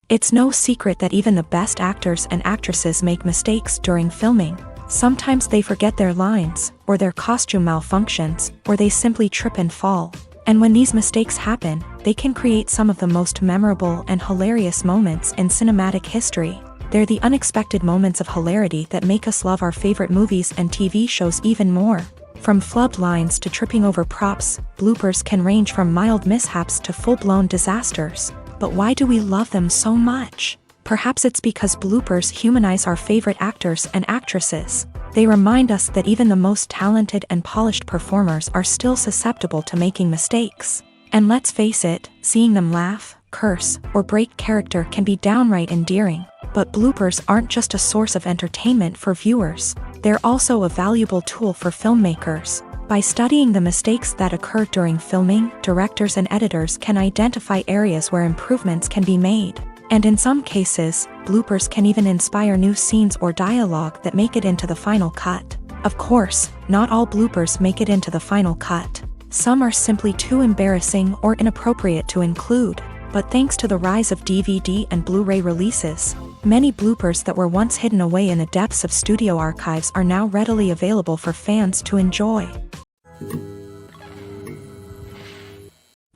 It's no secret that even the best actors and actresses make mistakes during filming. Sometimes they forget their lines, or their costume malfunctions, or they simply trip and fall. And when these mistakes happen, they can create some of the most memorable and hilarious moments in cinematic history. They're the unexpected moments of hilarity that make us love our favorite movies and TV shows even more. From flubbed lines to tripping over props, bloopers can range from mild mishaps to full-blown disasters. But why do we love them so much? Perhaps it's because bloopers humanize our favorite actors and actresses. They remind us that even the most talented and polished performers are still susceptible to making mistakes. And let's face it, seeing them laugh, curse, or break character can be downright endearing. But bloopers aren't just a source of entertainment for viewers. They're also a valuable tool for filmmakers. By studying the mistakes that occur during filming, directors and editors can identify areas where improvements can be made. And in some cases, bloopers can even inspire new scenes or dialogue that make it into the final cut. Of course, not all bloopers make it into the final cut. Some are simply too embarrassing or inappropriate to include. But thanks to the rise of DVD and Blu-ray releases, many bloopers that were once hidden away in the depths of studio archives are now readily available for fans to enjoy.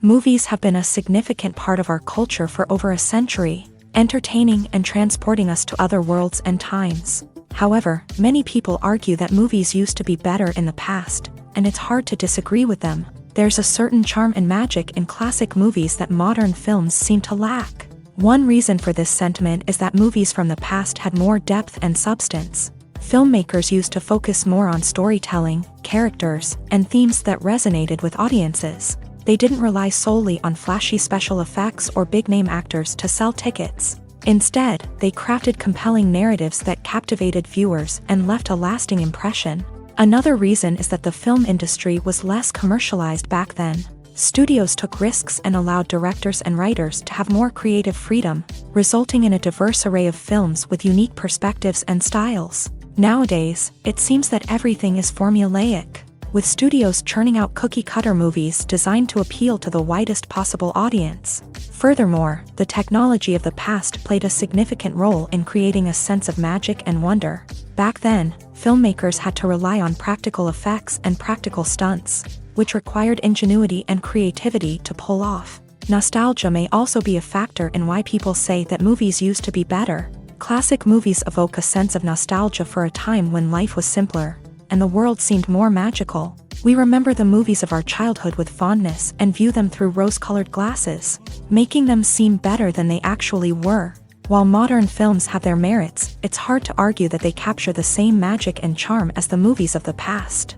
Movies have been a significant part of our culture for over a century, entertaining and transporting us to other worlds and times. However, many people argue that movies used to be better in the past, and it's hard to disagree with them. There's a certain charm and magic in classic movies that modern films seem to lack. One reason for this sentiment is that movies from the past had more depth and substance. Filmmakers used to focus more on storytelling, characters, and themes that resonated with audiences. They didn't rely solely on flashy special effects or big-name actors to sell tickets. Instead, they crafted compelling narratives that captivated viewers and left a lasting impression. Another reason is that the film industry was less commercialized back then. Studios took risks and allowed directors and writers to have more creative freedom, resulting in a diverse array of films with unique perspectives and styles. Nowadays, it seems that everything is formulaic, with studios churning out cookie-cutter movies designed to appeal to the widest possible audience. Furthermore, the technology of the past played a significant role in creating a sense of magic and wonder. Back then, filmmakers had to rely on practical effects and practical stunts, which required ingenuity and creativity to pull off. Nostalgia may also be a factor in why people say that movies used to be better. Classic movies evoke a sense of nostalgia for a time when life was simpler, and the world seemed more magical. We remember the movies of our childhood with fondness and view them through rose-colored glasses, making them seem better than they actually were. While modern films have their merits, it's hard to argue that they capture the same magic and charm as the movies of the past.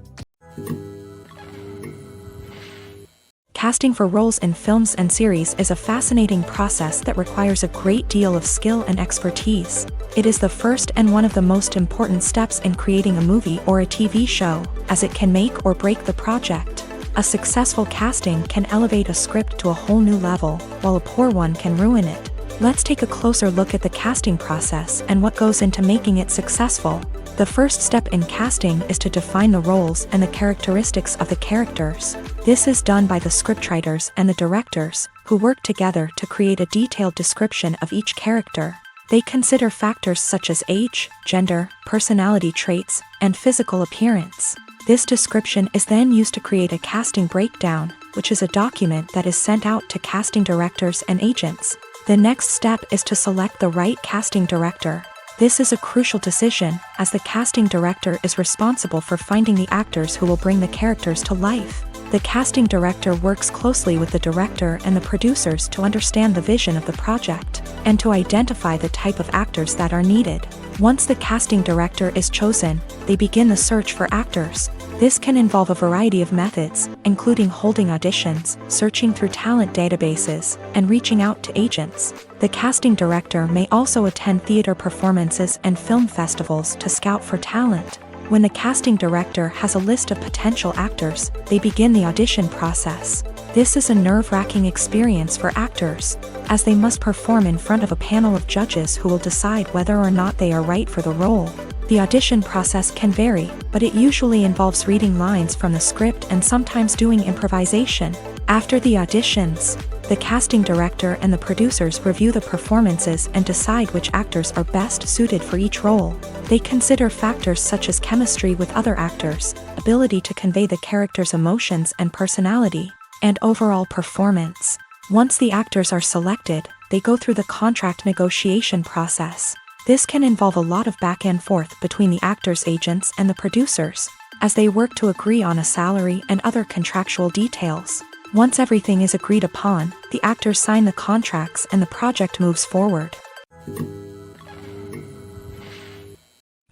Casting for roles in films and series is a fascinating process that requires a great deal of skill and expertise. It is the first and one of the most important steps in creating a movie or a TV show, as it can make or break the project. A successful casting can elevate a script to a whole new level, while a poor one can ruin it. Let's take a closer look at the casting process and what goes into making it successful. The first step in casting is to define the roles and the characteristics of the characters. This is done by the scriptwriters and the directors, who work together to create a detailed description of each character. They consider factors such as age, gender, personality traits, and physical appearance. This description is then used to create a casting breakdown, which is a document that is sent out to casting directors and agents. The next step is to select the right casting director. This is a crucial decision, as the casting director is responsible for finding the actors who will bring the characters to life. The casting director works closely with the director and the producers to understand the vision of the project, and to identify the type of actors that are needed. Once the casting director is chosen, they begin the search for actors. This can involve a variety of methods, including holding auditions, searching through talent databases, and reaching out to agents. The casting director may also attend theater performances and film festivals to scout for talent. When the casting director has a list of potential actors, they begin the audition process. This is a nerve-wracking experience for actors, as they must perform in front of a panel of judges who will decide whether or not they are right for the role. The audition process can vary, but it usually involves reading lines from the script and sometimes doing improvisation. After the auditions, the casting director and the producers review the performances and decide which actors are best suited for each role. They consider factors such as chemistry with other actors, ability to convey the character's emotions and personality, and overall performance. Once the actors are selected, they go through the contract negotiation process. This can involve a lot of back and forth between the actors' agents and the producers, as they work to agree on a salary and other contractual details. Once everything is agreed upon, the actors sign the contracts and the project moves forward.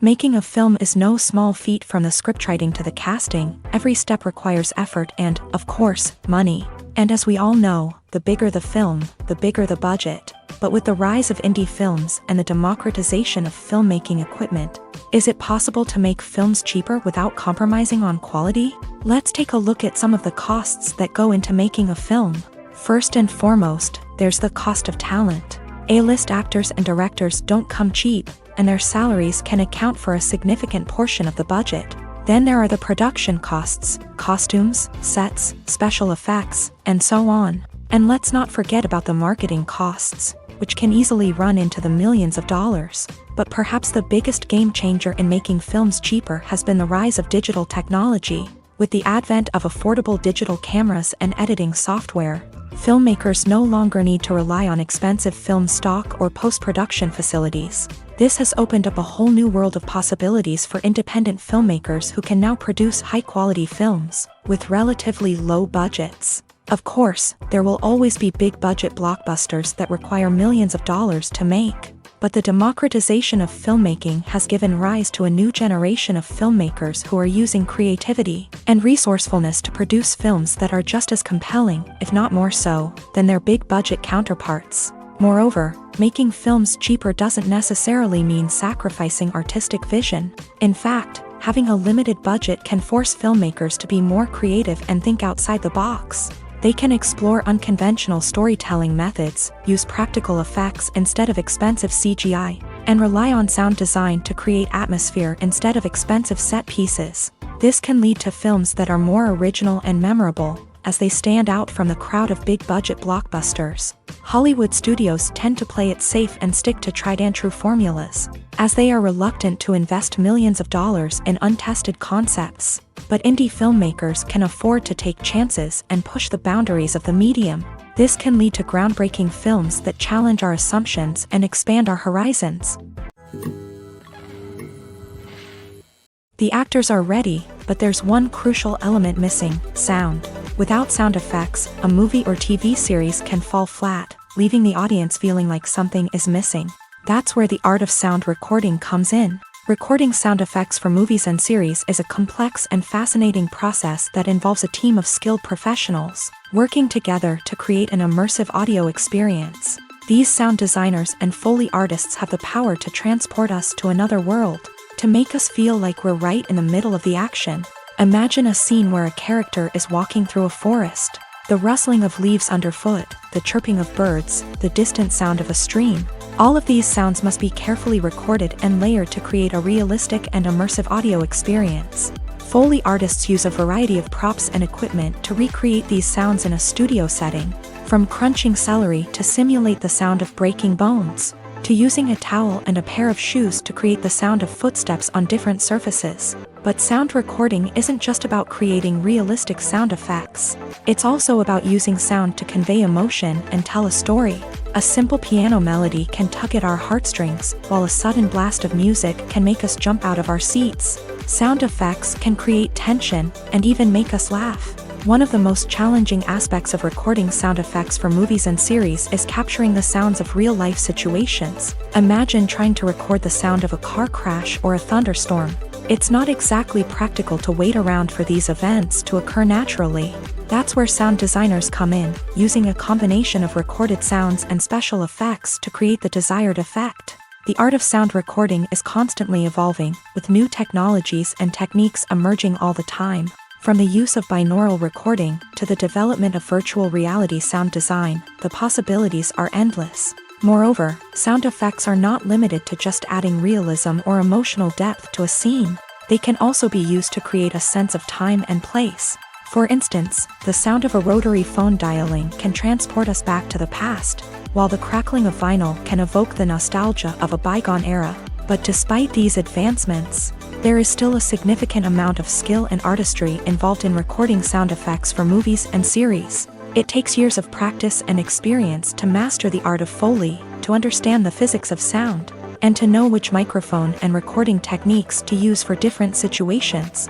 Making a film is no small feat. From the scriptwriting to the casting, every step requires effort and, of course, money. And as we all know, the bigger the film, the bigger the budget. But with the rise of indie films and the democratization of filmmaking equipment, is it possible to make films cheaper without compromising on quality? Let's take a look at some of the costs that go into making a film. First and foremost, there's the cost of talent. A-list actors and directors don't come cheap, and their salaries can account for a significant portion of the budget. Then there are the production costs, costumes, sets, special effects, and so on. And let's not forget about the marketing costs, which can easily run into the millions of dollars. But perhaps the biggest game changer in making films cheaper has been the rise of digital technology. With the advent of affordable digital cameras and editing software, filmmakers no longer need to rely on expensive film stock or post-production facilities. This has opened up a whole new world of possibilities for independent filmmakers who can now produce high-quality films with relatively low budgets. Of course, there will always be big-budget blockbusters that require millions of dollars to make. But the democratization of filmmaking has given rise to a new generation of filmmakers who are using creativity and resourcefulness to produce films that are just as compelling, if not more so, than their big-budget counterparts. Moreover, making films cheaper doesn't necessarily mean sacrificing artistic vision. In fact, having a limited budget can force filmmakers to be more creative and think outside the box. They can explore unconventional storytelling methods, use practical effects instead of expensive CGI, and rely on sound design to create atmosphere instead of expensive set pieces. This can lead to films that are more original and memorable, as they stand out from the crowd of big-budget blockbusters. Hollywood studios tend to play it safe and stick to tried-and-true formulas, as they are reluctant to invest millions of dollars in untested concepts. But indie filmmakers can afford to take chances and push the boundaries of the medium. This can lead to groundbreaking films that challenge our assumptions and expand our horizons. The actors are ready, but there's one crucial element missing: sound. Without sound effects, a movie or TV series can fall flat, leaving the audience feeling like something is missing. That's where the art of sound recording comes in. Recording sound effects for movies and series is a complex and fascinating process that involves a team of skilled professionals working together to create an immersive audio experience. These sound designers and Foley artists have the power to transport us to another world, to make us feel like we're right in the middle of the action. Imagine a scene where a character is walking through a forest. The rustling of leaves underfoot, the chirping of birds, the distant sound of a stream. All of these sounds must be carefully recorded and layered to create a realistic and immersive audio experience. Foley artists use a variety of props and equipment to recreate these sounds in a studio setting, from crunching celery to simulate the sound of breaking bones, to using a towel and a pair of shoes to create the sound of footsteps on different surfaces. But sound recording isn't just about creating realistic sound effects. It's also about using sound to convey emotion and tell a story. A simple piano melody can tug at our heartstrings, while a sudden blast of music can make us jump out of our seats. Sound effects can create tension and even make us laugh. One of the most challenging aspects of recording sound effects for movies and series is capturing the sounds of real-life situations. Imagine trying to record the sound of a car crash or a thunderstorm. It's not exactly practical to wait around for these events to occur naturally. That's where sound designers come in, using a combination of recorded sounds and special effects to create the desired effect. The art of sound recording is constantly evolving, with new technologies and techniques emerging all the time. From the use of binaural recording to the development of virtual reality sound design, the possibilities are endless. Moreover, sound effects are not limited to just adding realism or emotional depth to a scene. They can also be used to create a sense of time and place. For instance, the sound of a rotary phone dialing can transport us back to the past, while the crackling of vinyl can evoke the nostalgia of a bygone era. But despite these advancements, there is still a significant amount of skill and artistry involved in recording sound effects for movies and series. It takes years of practice and experience to master the art of Foley, to understand the physics of sound, and to know which microphone and recording techniques to use for different situations.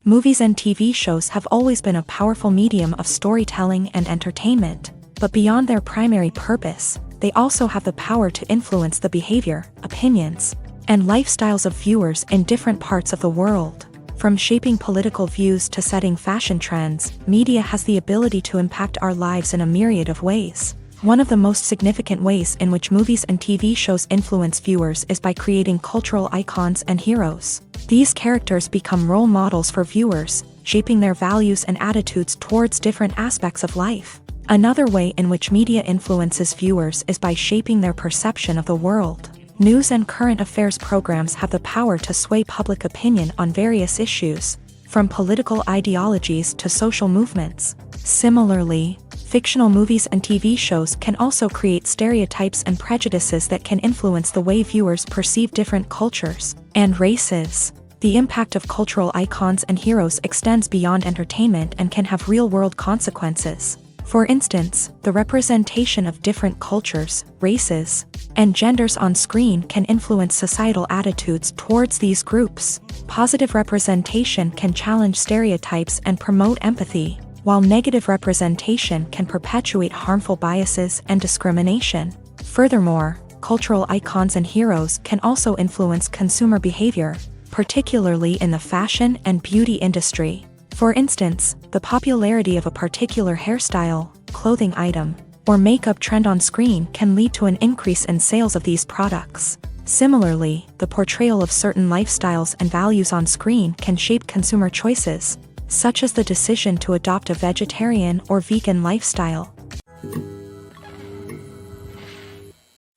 Movies and TV shows have always been a powerful medium of storytelling and entertainment, but beyond their primary purpose, they also have the power to influence the behavior, opinions, and lifestyles of viewers in different parts of the world. From shaping political views to setting fashion trends, media has the ability to impact our lives in a myriad of ways. One of the most significant ways in which movies and TV shows influence viewers is by creating cultural icons and heroes. These characters become role models for viewers, shaping their values and attitudes towards different aspects of life. Another way in which media influences viewers is by shaping their perception of the world. News and current affairs programs have the power to sway public opinion on various issues, from political ideologies to social movements. Similarly, fictional movies and TV shows can also create stereotypes and prejudices that can influence the way viewers perceive different cultures and races. The impact of cultural icons and heroes extends beyond entertainment and can have real-world consequences. For instance, the representation of different cultures, races, and genders on screen can influence societal attitudes towards these groups. Positive representation can challenge stereotypes and promote empathy, while negative representation can perpetuate harmful biases and discrimination. Furthermore, cultural icons and heroes can also influence consumer behavior, particularly in the fashion and beauty industry. For instance, the popularity of a particular hairstyle, clothing item, or makeup trend on screen can lead to an increase in sales of these products. Similarly, the portrayal of certain lifestyles and values on screen can shape consumer choices, such as the decision to adopt a vegetarian or vegan lifestyle.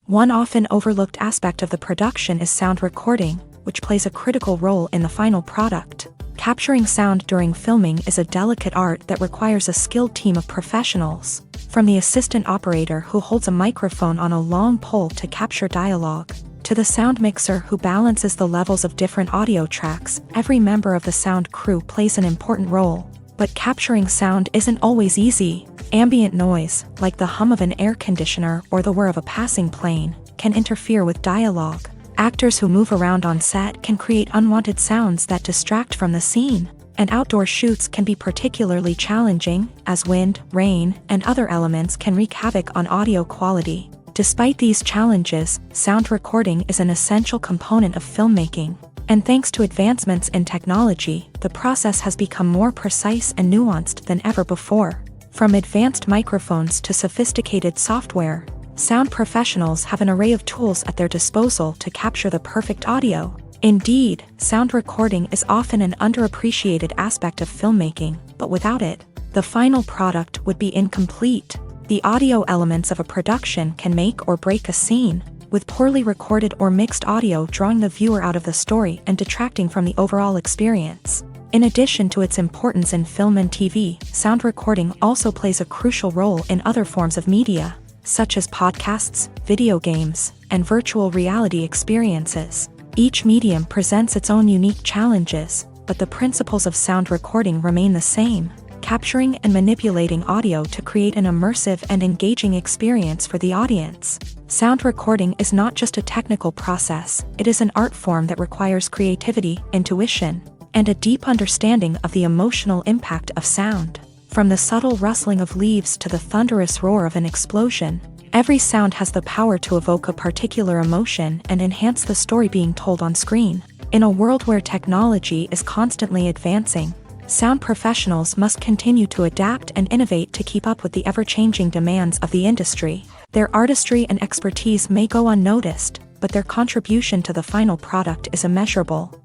One often overlooked aspect of the production is sound recording, which plays a critical role in the final product. Capturing sound during filming is a delicate art that requires a skilled team of professionals. From the assistant operator who holds a microphone on a long pole to capture dialogue, to the sound mixer who balances the levels of different audio tracks, every member of the sound crew plays an important role. But capturing sound isn't always easy. Ambient noise, like the hum of an air conditioner or the whir of a passing plane, can interfere with dialogue. Actors who move around on set can create unwanted sounds that distract from the scene, and outdoor shoots can be particularly challenging, as wind, rain, and other elements can wreak havoc on audio quality. Despite these challenges, sound recording is an essential component of filmmaking, and thanks to advancements in technology, the process has become more precise and nuanced than ever before. From advanced microphones to sophisticated software, sound professionals have an array of tools at their disposal to capture the perfect audio. Indeed, sound recording is often an underappreciated aspect of filmmaking, but without it, the final product would be incomplete. The audio elements of a production can make or break a scene, with poorly recorded or mixed audio drawing the viewer out of the story and detracting from the overall experience. In addition to its importance in film and TV, sound recording also plays a crucial role in other forms of media, such as podcasts, video games, and virtual reality experiences. Each medium presents its own unique challenges, but the principles of sound recording remain the same, capturing and manipulating audio to create an immersive and engaging experience for the audience. Sound recording is not just a technical process, it is an art form that requires creativity, intuition, and a deep understanding of the emotional impact of sound. From the subtle rustling of leaves to the thunderous roar of an explosion, every sound has the power to evoke a particular emotion and enhance the story being told on screen. In a world where technology is constantly advancing, sound professionals must continue to adapt and innovate to keep up with the ever-changing demands of the industry. Their artistry and expertise may go unnoticed, but their contribution to the final product is immeasurable.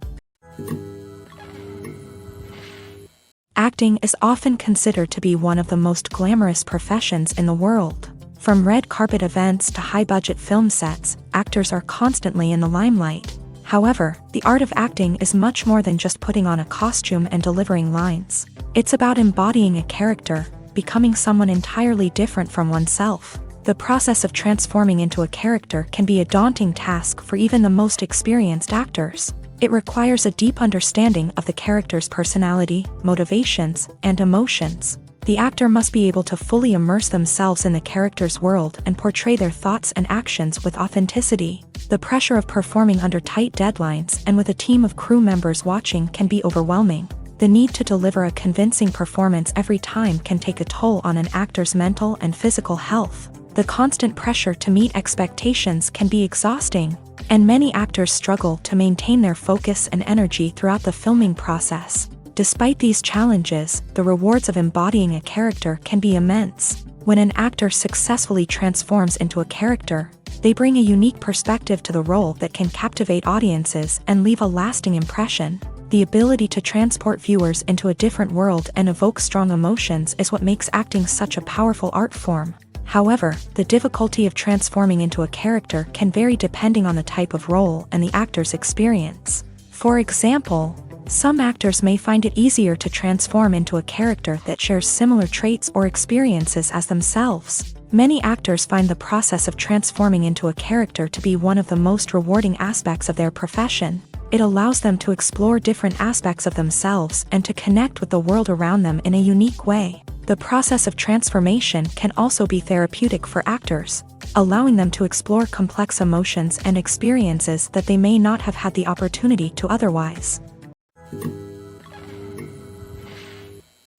Acting is often considered to be one of the most glamorous professions in the world. From red carpet events to high-budget film sets, actors are constantly in the limelight. However, the art of acting is much more than just putting on a costume and delivering lines. It's about embodying a character, becoming someone entirely different from oneself. The process of transforming into a character can be a daunting task for even the most experienced actors. It requires a deep understanding of the character's personality, motivations, and emotions. The actor must be able to fully immerse themselves in the character's world and portray their thoughts and actions with authenticity. The pressure of performing under tight deadlines and with a team of crew members watching can be overwhelming. The need to deliver a convincing performance every time can take a toll on an actor's mental and physical health. The constant pressure to meet expectations can be exhausting, and many actors struggle to maintain their focus and energy throughout the filming process. Despite these challenges, the rewards of embodying a character can be immense. When an actor successfully transforms into a character, they bring a unique perspective to the role that can captivate audiences and leave a lasting impression. The ability to transport viewers into a different world and evoke strong emotions is what makes acting such a powerful art form. However, the difficulty of transforming into a character can vary depending on the type of role and the actor's experience. For example, some actors may find it easier to transform into a character that shares similar traits or experiences as themselves. Many actors find the process of transforming into a character to be one of the most rewarding aspects of their profession. It allows them to explore different aspects of themselves and to connect with the world around them in a unique way. The process of transformation can also be therapeutic for actors, allowing them to explore complex emotions and experiences that they may not have had the opportunity to otherwise.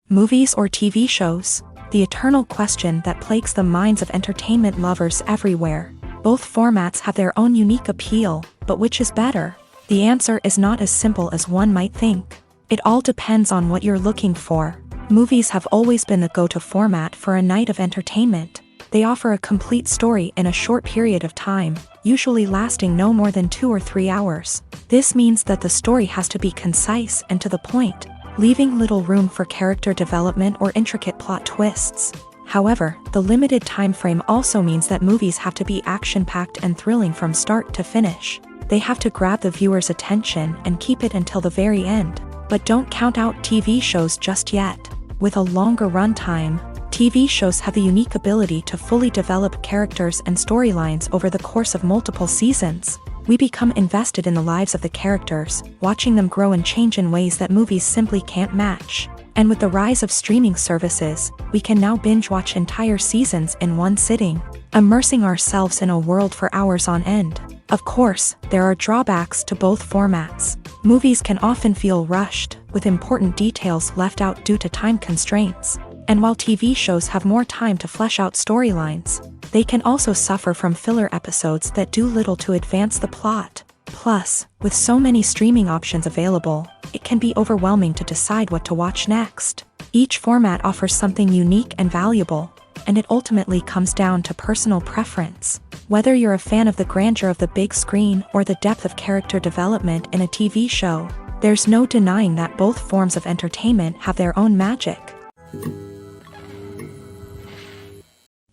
Movies or TV shows? The eternal question that plagues the minds of entertainment lovers everywhere. Both formats have their own unique appeal, but which is better? The answer is not as simple as one might think. It all depends on what you're looking for. Movies have always been the go-to format for a night of entertainment. They offer a complete story in a short period of time, usually lasting no more than 2 or 3 hours. This means that the story has to be concise and to the point, leaving little room for character development or intricate plot twists. However, the limited time frame also means that movies have to be action-packed and thrilling from start to finish. They have to grab the viewer's attention and keep it until the very end. But don't count out TV shows just yet. With a longer runtime, TV shows have the unique ability to fully develop characters and storylines over the course of multiple seasons. We become invested in the lives of the characters, watching them grow and change in ways that movies simply can't match. And with the rise of streaming services, we can now binge-watch entire seasons in one sitting, immersing ourselves in a world for hours on end. Of course, there are drawbacks to both formats. Movies can often feel rushed, with important details left out due to time constraints. And while TV shows have more time to flesh out storylines, they can also suffer from filler episodes that do little to advance the plot. Plus, with so many streaming options available, it can be overwhelming to decide what to watch next. Each format offers something unique and valuable, and it ultimately comes down to personal preference. Whether you're a fan of the grandeur of the big screen or the depth of character development in a TV show, there's no denying that both forms of entertainment have their own magic.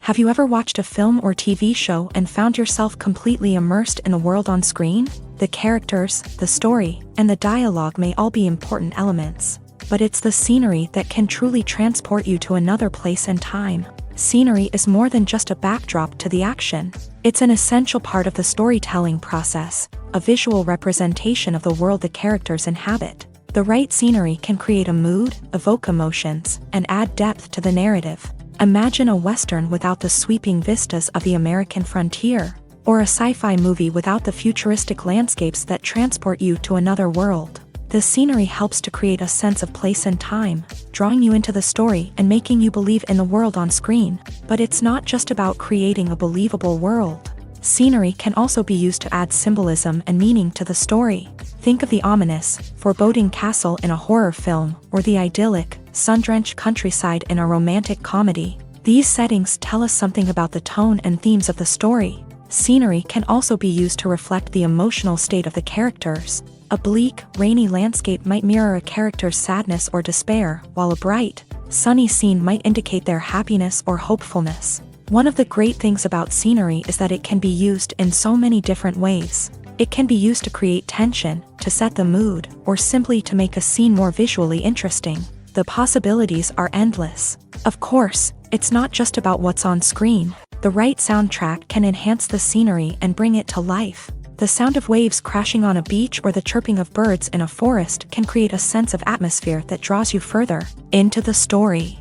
Have you ever watched a film or TV show and found yourself completely immersed in the world on screen? The characters, the story, and the dialogue may all be important elements, but it's the scenery that can truly transport you to another place and time. Scenery is more than just a backdrop to the action. It's an essential part of the storytelling process, a visual representation of the world the characters inhabit. The right scenery can create a mood, evoke emotions, and add depth to the narrative. Imagine a Western without the sweeping vistas of the American frontier, or a sci-fi movie without the futuristic landscapes that transport you to another world. The scenery helps to create a sense of place and time, drawing you into the story and making you believe in the world on screen. But it's not just about creating a believable world. Scenery can also be used to add symbolism and meaning to the story. Think of the ominous, foreboding castle in a horror film, or the idyllic, sun-drenched countryside in a romantic comedy. These settings tell us something about the tone and themes of the story. Scenery can also be used to reflect the emotional state of the characters. A bleak, rainy landscape might mirror a character's sadness or despair, while a bright, sunny scene might indicate their happiness or hopefulness. One of the great things about scenery is that it can be used in so many different ways. It can be used to create tension, to set the mood, or simply to make a scene more visually interesting. The possibilities are endless. Of course, it's not just about what's on screen. The right soundtrack can enhance the scenery and bring it to life. The sound of waves crashing on a beach or the chirping of birds in a forest can create a sense of atmosphere that draws you further into the story.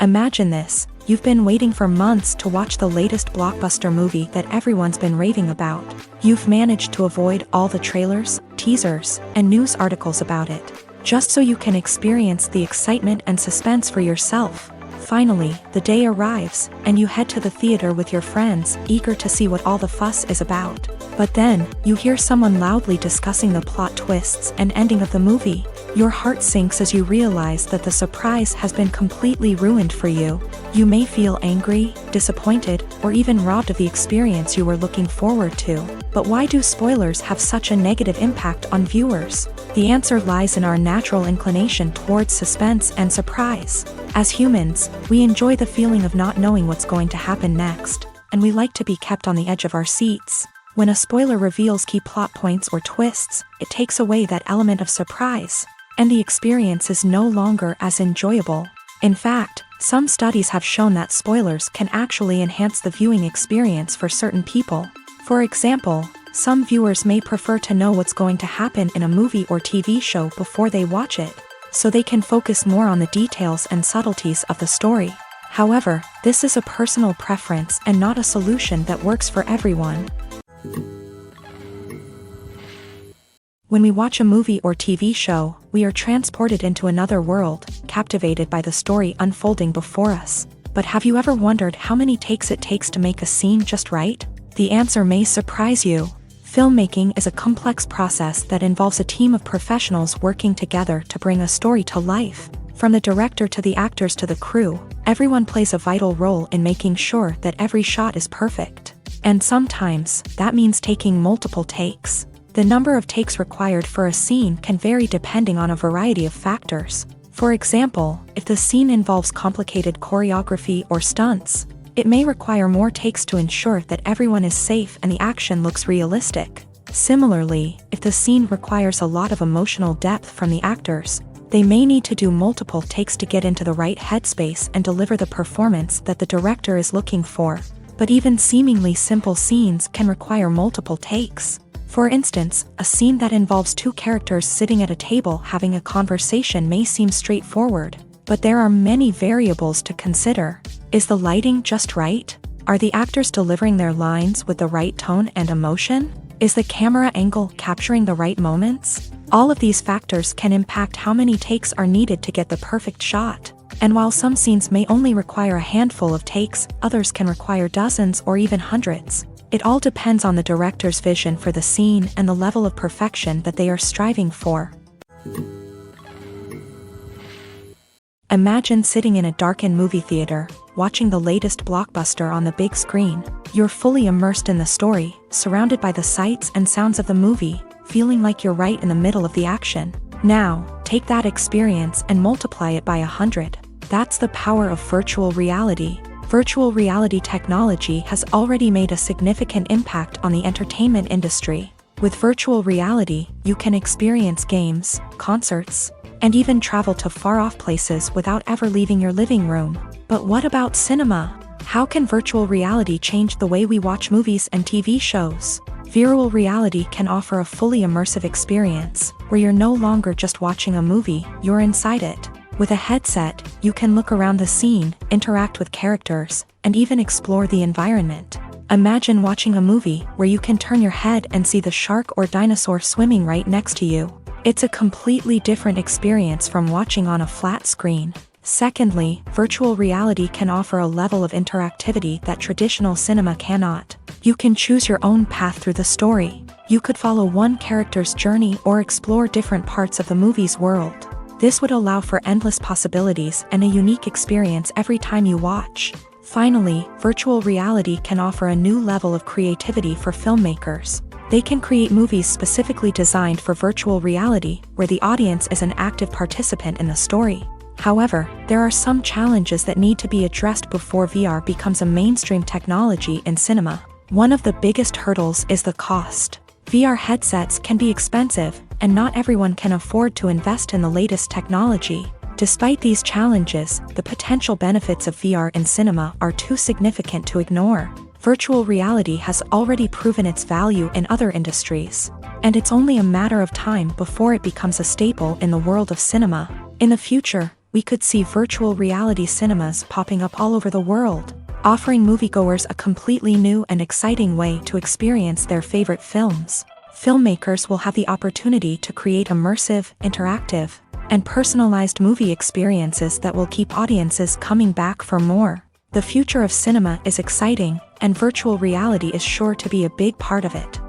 Imagine this: you've been waiting for months to watch the latest blockbuster movie that everyone's been raving about. You've managed to avoid all the trailers, teasers, and news articles about it, just so you can experience the excitement and suspense for yourself. Finally, the day arrives, and you head to the theater with your friends, eager to see what all the fuss is about. But then, you hear someone loudly discussing the plot twists and ending of the movie. Your heart sinks as you realize that the surprise has been completely ruined for you. You may feel angry, disappointed, or even robbed of the experience you were looking forward to. But why do spoilers have such a negative impact on viewers? The answer lies in our natural inclination towards suspense and surprise. As humans, we enjoy the feeling of not knowing what's going to happen next, and we like to be kept on the edge of our seats. When a spoiler reveals key plot points or twists, it takes away that element of surprise, and the experience is no longer as enjoyable. In fact, some studies have shown that spoilers can actually enhance the viewing experience for certain people. For example, some viewers may prefer to know what's going to happen in a movie or TV show before they watch it, so they can focus more on the details and subtleties of the story. However, this is a personal preference and not a solution that works for everyone. When we watch a movie or TV show, we are transported into another world, captivated by the story unfolding before us. But have you ever wondered how many takes it takes to make a scene just right? The answer may surprise you. Filmmaking is a complex process that involves a team of professionals working together to bring a story to life. From the director to the actors to the crew, everyone plays a vital role in making sure that every shot is perfect. And sometimes, that means taking multiple takes. The number of takes required for a scene can vary depending on a variety of factors. For example, if the scene involves complicated choreography or stunts, it may require more takes to ensure that everyone is safe and the action looks realistic. Similarly, if the scene requires a lot of emotional depth from the actors, they may need to do multiple takes to get into the right headspace and deliver the performance that the director is looking for. But even seemingly simple scenes can require multiple takes. For instance, a scene that involves two characters sitting at a table having a conversation may seem straightforward, but there are many variables to consider. Is the lighting just right? Are the actors delivering their lines with the right tone and emotion? Is the camera angle capturing the right moments? All of these factors can impact how many takes are needed to get the perfect shot. And while some scenes may only require a handful of takes, others can require dozens or even hundreds. It all depends on the director's vision for the scene and the level of perfection that they are striving for. Imagine sitting in a darkened movie theater, watching the latest blockbuster on the big screen. You're fully immersed in the story, surrounded by the sights and sounds of the movie, feeling like you're right in the middle of the action. Now, take that experience and multiply it by 100. That's the power of virtual reality. Virtual reality technology has already made a significant impact on the entertainment industry. With virtual reality, you can experience games, concerts, and even travel to far-off places without ever leaving your living room. But what about cinema? How can virtual reality change the way we watch movies and TV shows? Virtual reality can offer a fully immersive experience, where you're no longer just watching a movie, you're inside it. With a headset, you can look around the scene, interact with characters, and even explore the environment. Imagine watching a movie where you can turn your head and see the shark or dinosaur swimming right next to you. It's a completely different experience from watching on a flat screen. Secondly, virtual reality can offer a level of interactivity that traditional cinema cannot. You can choose your own path through the story. You could follow one character's journey or explore different parts of the movie's world. This would allow for endless possibilities and a unique experience every time you watch. Finally, virtual reality can offer a new level of creativity for filmmakers. They can create movies specifically designed for virtual reality, where the audience is an active participant in the story. However, there are some challenges that need to be addressed before VR becomes a mainstream technology in cinema. One of the biggest hurdles is the cost. VR headsets can be expensive, and not everyone can afford to invest in the latest technology. Despite these challenges, the potential benefits of VR in cinema are too significant to ignore. Virtual reality has already proven its value in other industries, and it's only a matter of time before it becomes a staple in the world of cinema. In the future, we could see virtual reality cinemas popping up all over the world, offering moviegoers a completely new and exciting way to experience their favorite films. Filmmakers will have the opportunity to create immersive, interactive, and personalized movie experiences that will keep audiences coming back for more. The future of cinema is exciting, and virtual reality is sure to be a big part of it.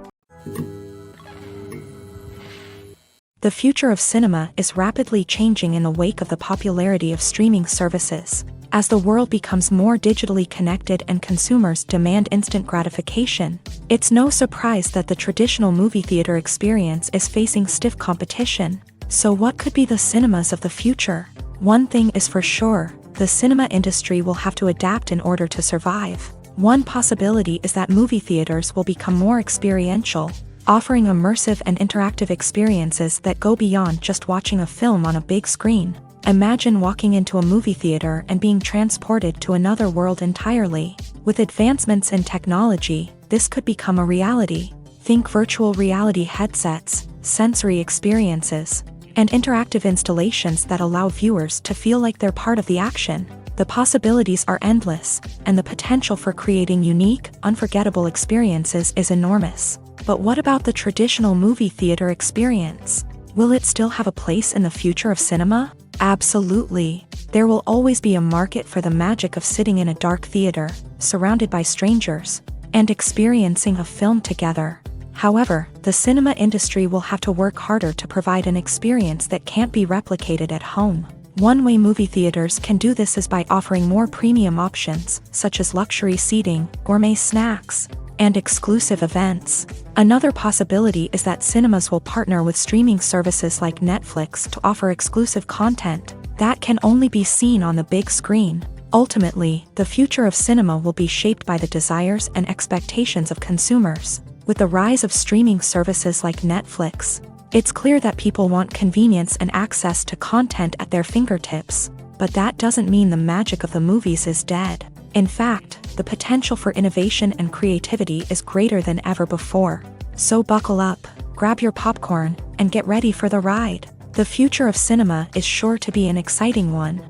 The future of cinema is rapidly changing in the wake of the popularity of streaming services. As the world becomes more digitally connected and consumers demand instant gratification, it's no surprise that the traditional movie theater experience is facing stiff competition. So what could be the cinemas of the future? One thing is for sure, the cinema industry will have to adapt in order to survive. One possibility is that movie theaters will become more experiential, offering immersive and interactive experiences that go beyond just watching a film on a big screen. Imagine walking into a movie theater and being transported to another world entirely. With advancements in technology, this could become a reality. Think virtual reality headsets, sensory experiences, and interactive installations that allow viewers to feel like they're part of the action. The possibilities are endless, and the potential for creating unique, unforgettable experiences is enormous. But what about the traditional movie theater experience? Will it still have a place in the future of cinema? Absolutely. There will always be a market for the magic of sitting in a dark theater, surrounded by strangers, and experiencing a film together. However, the cinema industry will have to work harder to provide an experience that can't be replicated at home. One way movie theaters can do this is by offering more premium options, such as luxury seating, gourmet snacks, and exclusive events. Another possibility is that cinemas will partner with streaming services like Netflix to offer exclusive content that can only be seen on the big screen. Ultimately, the future of cinema will be shaped by the desires and expectations of consumers. With the rise of streaming services like Netflix, it's clear that people want convenience and access to content at their fingertips. But that doesn't mean the magic of the movies is dead. In fact, the potential for innovation and creativity is greater than ever before. So buckle up, grab your popcorn, and get ready for the ride. The future of cinema is sure to be an exciting one.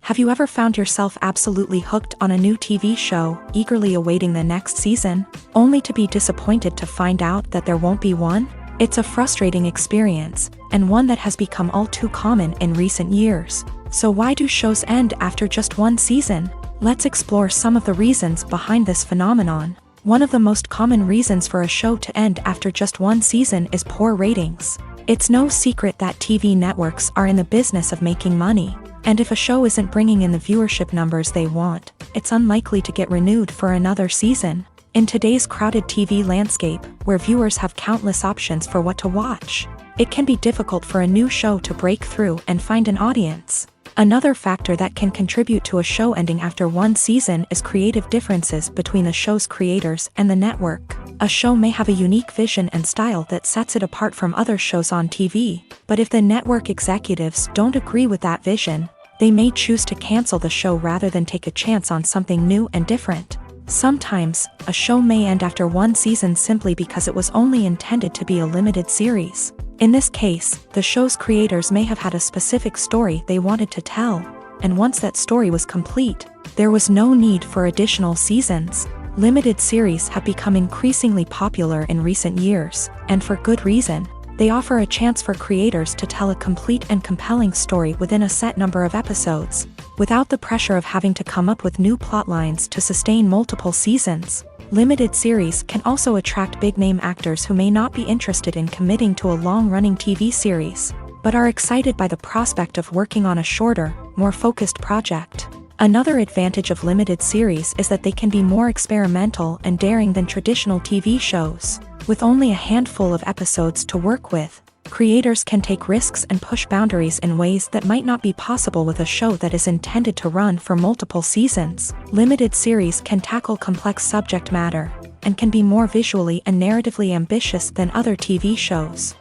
Have you ever found yourself absolutely hooked on a new TV show, eagerly awaiting the next season, only to be disappointed to find out that there won't be one? It's a frustrating experience, and one that has become all too common in recent years. So why do shows end after just one season? Let's explore some of the reasons behind this phenomenon. One of the most common reasons for a show to end after just one season is poor ratings. It's no secret that TV networks are in the business of making money. And if a show isn't bringing in the viewership numbers they want, it's unlikely to get renewed for another season. In today's crowded TV landscape, where viewers have countless options for what to watch, it can be difficult for a new show to break through and find an audience. Another factor that can contribute to a show ending after one season is creative differences between the show's creators and the network. A show may have a unique vision and style that sets it apart from other shows on TV, but if the network executives don't agree with that vision, they may choose to cancel the show rather than take a chance on something new and different. Sometimes, a show may end after one season simply because it was only intended to be a limited series. In this case, the show's creators may have had a specific story they wanted to tell, and once that story was complete, there was no need for additional seasons. Limited series have become increasingly popular in recent years, and for good reason. They offer a chance for creators to tell a complete and compelling story within a set number of episodes, without the pressure of having to come up with new plotlines to sustain multiple seasons. Limited series can also attract big-name actors who may not be interested in committing to a long-running TV series, but are excited by the prospect of working on a shorter, more focused project. Another advantage of limited series is that they can be more experimental and daring than traditional TV shows. With only a handful of episodes to work with, creators can take risks and push boundaries in ways that might not be possible with a show that is intended to run for multiple seasons. Limited series can tackle complex subject matter, and can be more visually and narratively ambitious than other TV shows.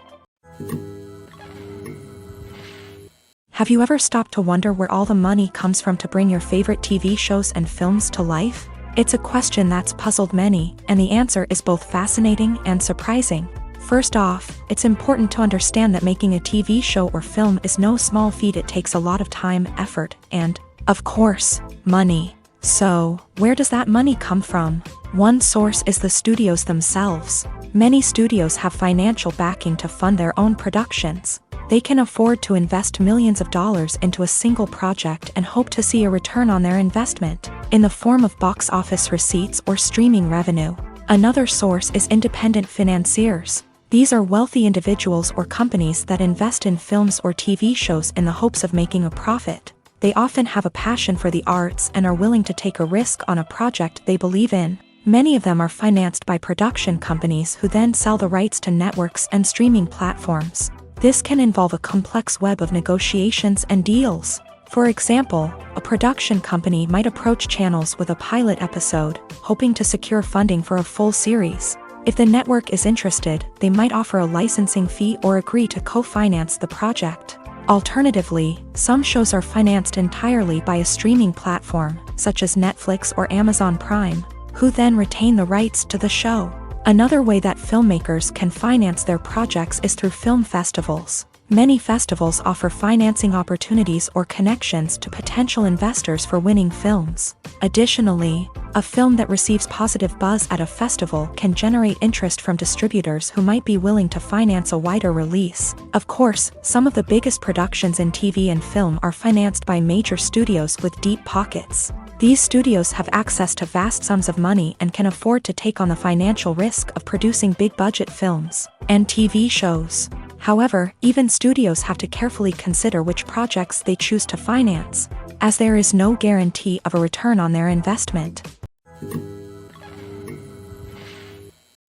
Have you ever stopped to wonder where all the money comes from to bring your favorite TV shows and films to life? It's a question that's puzzled many, and the answer is both fascinating and surprising. First off, it's important to understand that making a TV show or film is no small feat. It takes a lot of time, effort, and, of course, money. So, where does that money come from? One source is the studios themselves. Many studios have financial backing to fund their own productions. They can afford to invest millions of dollars into a single project and hope to see a return on their investment, in the form of box office receipts or streaming revenue. Another source is independent financiers. These are wealthy individuals or companies that invest in films or TV shows in the hopes of making a profit. They often have a passion for the arts and are willing to take a risk on a project they believe in. Many of them are financed by production companies who then sell the rights to networks and streaming platforms. This can involve a complex web of negotiations and deals. For example, a production company might approach channels with a pilot episode, hoping to secure funding for a full series. If the network is interested, they might offer a licensing fee or agree to co-finance the project. Alternatively, some shows are financed entirely by a streaming platform, such as Netflix or Amazon Prime, who then retain the rights to the show. Another way that filmmakers can finance their projects is through film festivals. Many festivals offer financing opportunities or connections to potential investors for winning films. Additionally, a film that receives positive buzz at a festival can generate interest from distributors who might be willing to finance a wider release. Of course, some of the biggest productions in TV and film are financed by major studios with deep pockets. These studios have access to vast sums of money and can afford to take on the financial risk of producing big-budget films and TV shows. However, even studios have to carefully consider which projects they choose to finance, as there is no guarantee of a return on their investment.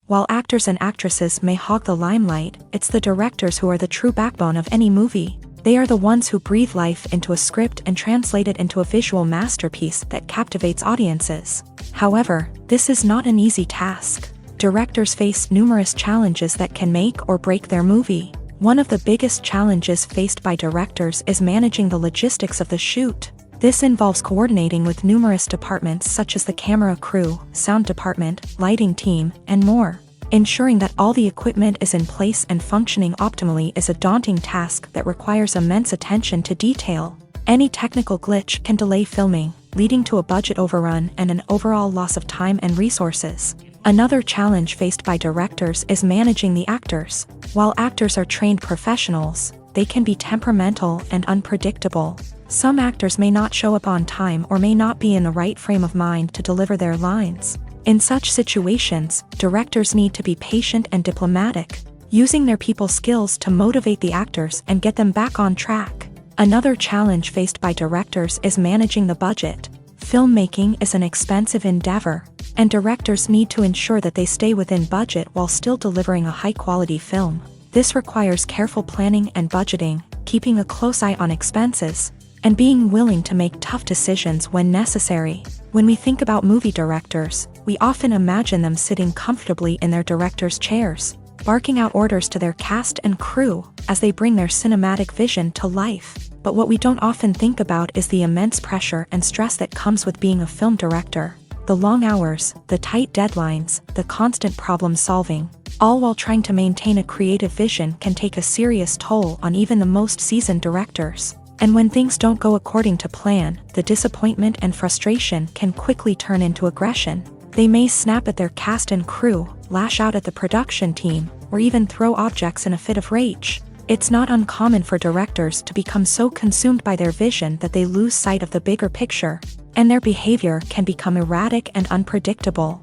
While actors and actresses may hog the limelight, it's the directors who are the true backbone of any movie. They are the ones who breathe life into a script and translate it into a visual masterpiece that captivates audiences. However, this is not an easy task. Directors face numerous challenges that can make or break their movie. One of the biggest challenges faced by directors is managing the logistics of the shoot. This involves coordinating with numerous departments such as the camera crew, sound department, lighting team, and more. Ensuring that all the equipment is in place and functioning optimally is a daunting task that requires immense attention to detail. Any technical glitch can delay filming, leading to a budget overrun and an overall loss of time and resources. Another challenge faced by directors is managing the actors. While actors are trained professionals, they can be temperamental and unpredictable. Some actors may not show up on time or may not be in the right frame of mind to deliver their lines. In such situations, directors need to be patient and diplomatic, using their people skills to motivate the actors and get them back on track. Another challenge faced by directors is managing the budget. Filmmaking is an expensive endeavor, and directors need to ensure that they stay within budget while still delivering a high-quality film. This requires careful planning and budgeting, keeping a close eye on expenses, and being willing to make tough decisions when necessary. When we think about movie directors, we often imagine them sitting comfortably in their director's chairs, barking out orders to their cast and crew as they bring their cinematic vision to life. But what we don't often think about is the immense pressure and stress that comes with being a film director. The long hours, the tight deadlines, the constant problem solving, all while trying to maintain a creative vision can take a serious toll on even the most seasoned directors. And when things don't go according to plan, the disappointment and frustration can quickly turn into aggression. They may snap at their cast and crew, lash out at the production team, or even throw objects in a fit of rage. It's not uncommon for directors to become so consumed by their vision that they lose sight of the bigger picture, and their behavior can become erratic and unpredictable.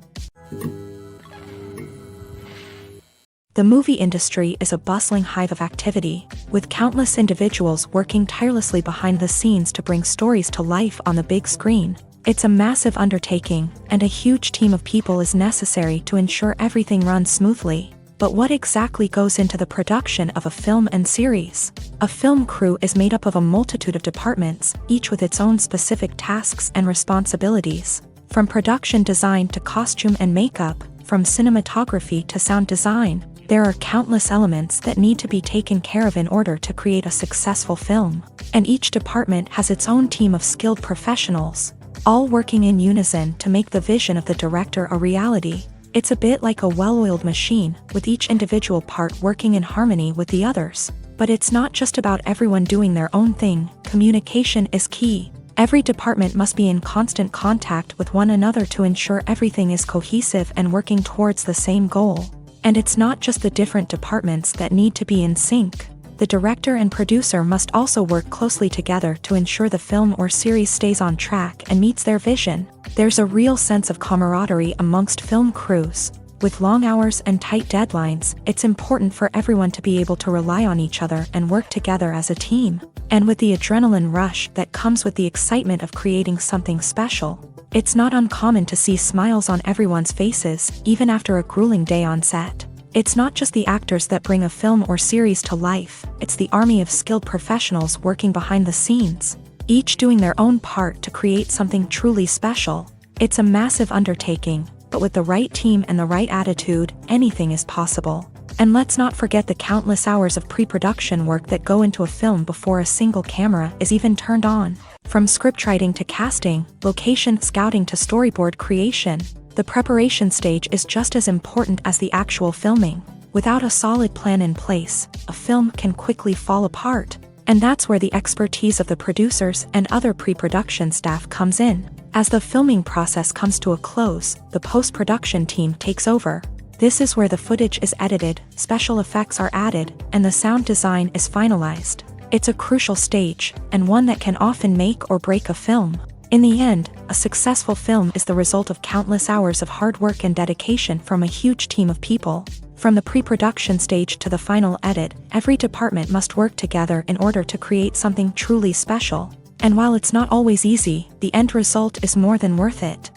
The movie industry is a bustling hive of activity, with countless individuals working tirelessly behind the scenes to bring stories to life on the big screen. It's a massive undertaking, and a huge team of people is necessary to ensure everything runs smoothly. But what exactly goes into the production of a film and series? A film crew is made up of a multitude of departments, each with its own specific tasks and responsibilities. From production design to costume and makeup, from cinematography to sound design, there are countless elements that need to be taken care of in order to create a successful film. And each department has its own team of skilled professionals, all working in unison to make the vision of the director a reality. It's a bit like a well-oiled machine, with each individual part working in harmony with the others. But it's not just about everyone doing their own thing. Communication is key. Every department must be in constant contact with one another to ensure everything is cohesive and working towards the same goal. And it's not just the different departments that need to be in sync. The director and producer must also work closely together to ensure the film or series stays on track and meets their vision. There's a real sense of camaraderie amongst film crews. With long hours and tight deadlines, it's important for everyone to be able to rely on each other and work together as a team. And with the adrenaline rush that comes with the excitement of creating something special, it's not uncommon to see smiles on everyone's faces, even after a grueling day on set. It's not just the actors that bring a film or series to life, it's the army of skilled professionals working behind the scenes, each doing their own part to create something truly special. It's a massive undertaking, but with the right team and the right attitude, anything is possible. And let's not forget the countless hours of pre-production work that go into a film before a single camera is even turned on. From scriptwriting to casting, location scouting to storyboard creation, the preparation stage is just as important as the actual filming. Without a solid plan in place, a film can quickly fall apart. And that's where the expertise of the producers and other pre-production staff comes in. As the filming process comes to a close, the post-production team takes over. This is where the footage is edited, special effects are added, and the sound design is finalized. It's a crucial stage, and one that can often make or break a film. In the end, a successful film is the result of countless hours of hard work and dedication from a huge team of people. From the pre-production stage to the final edit, every department must work together in order to create something truly special. And while it's not always easy, the end result is more than worth it.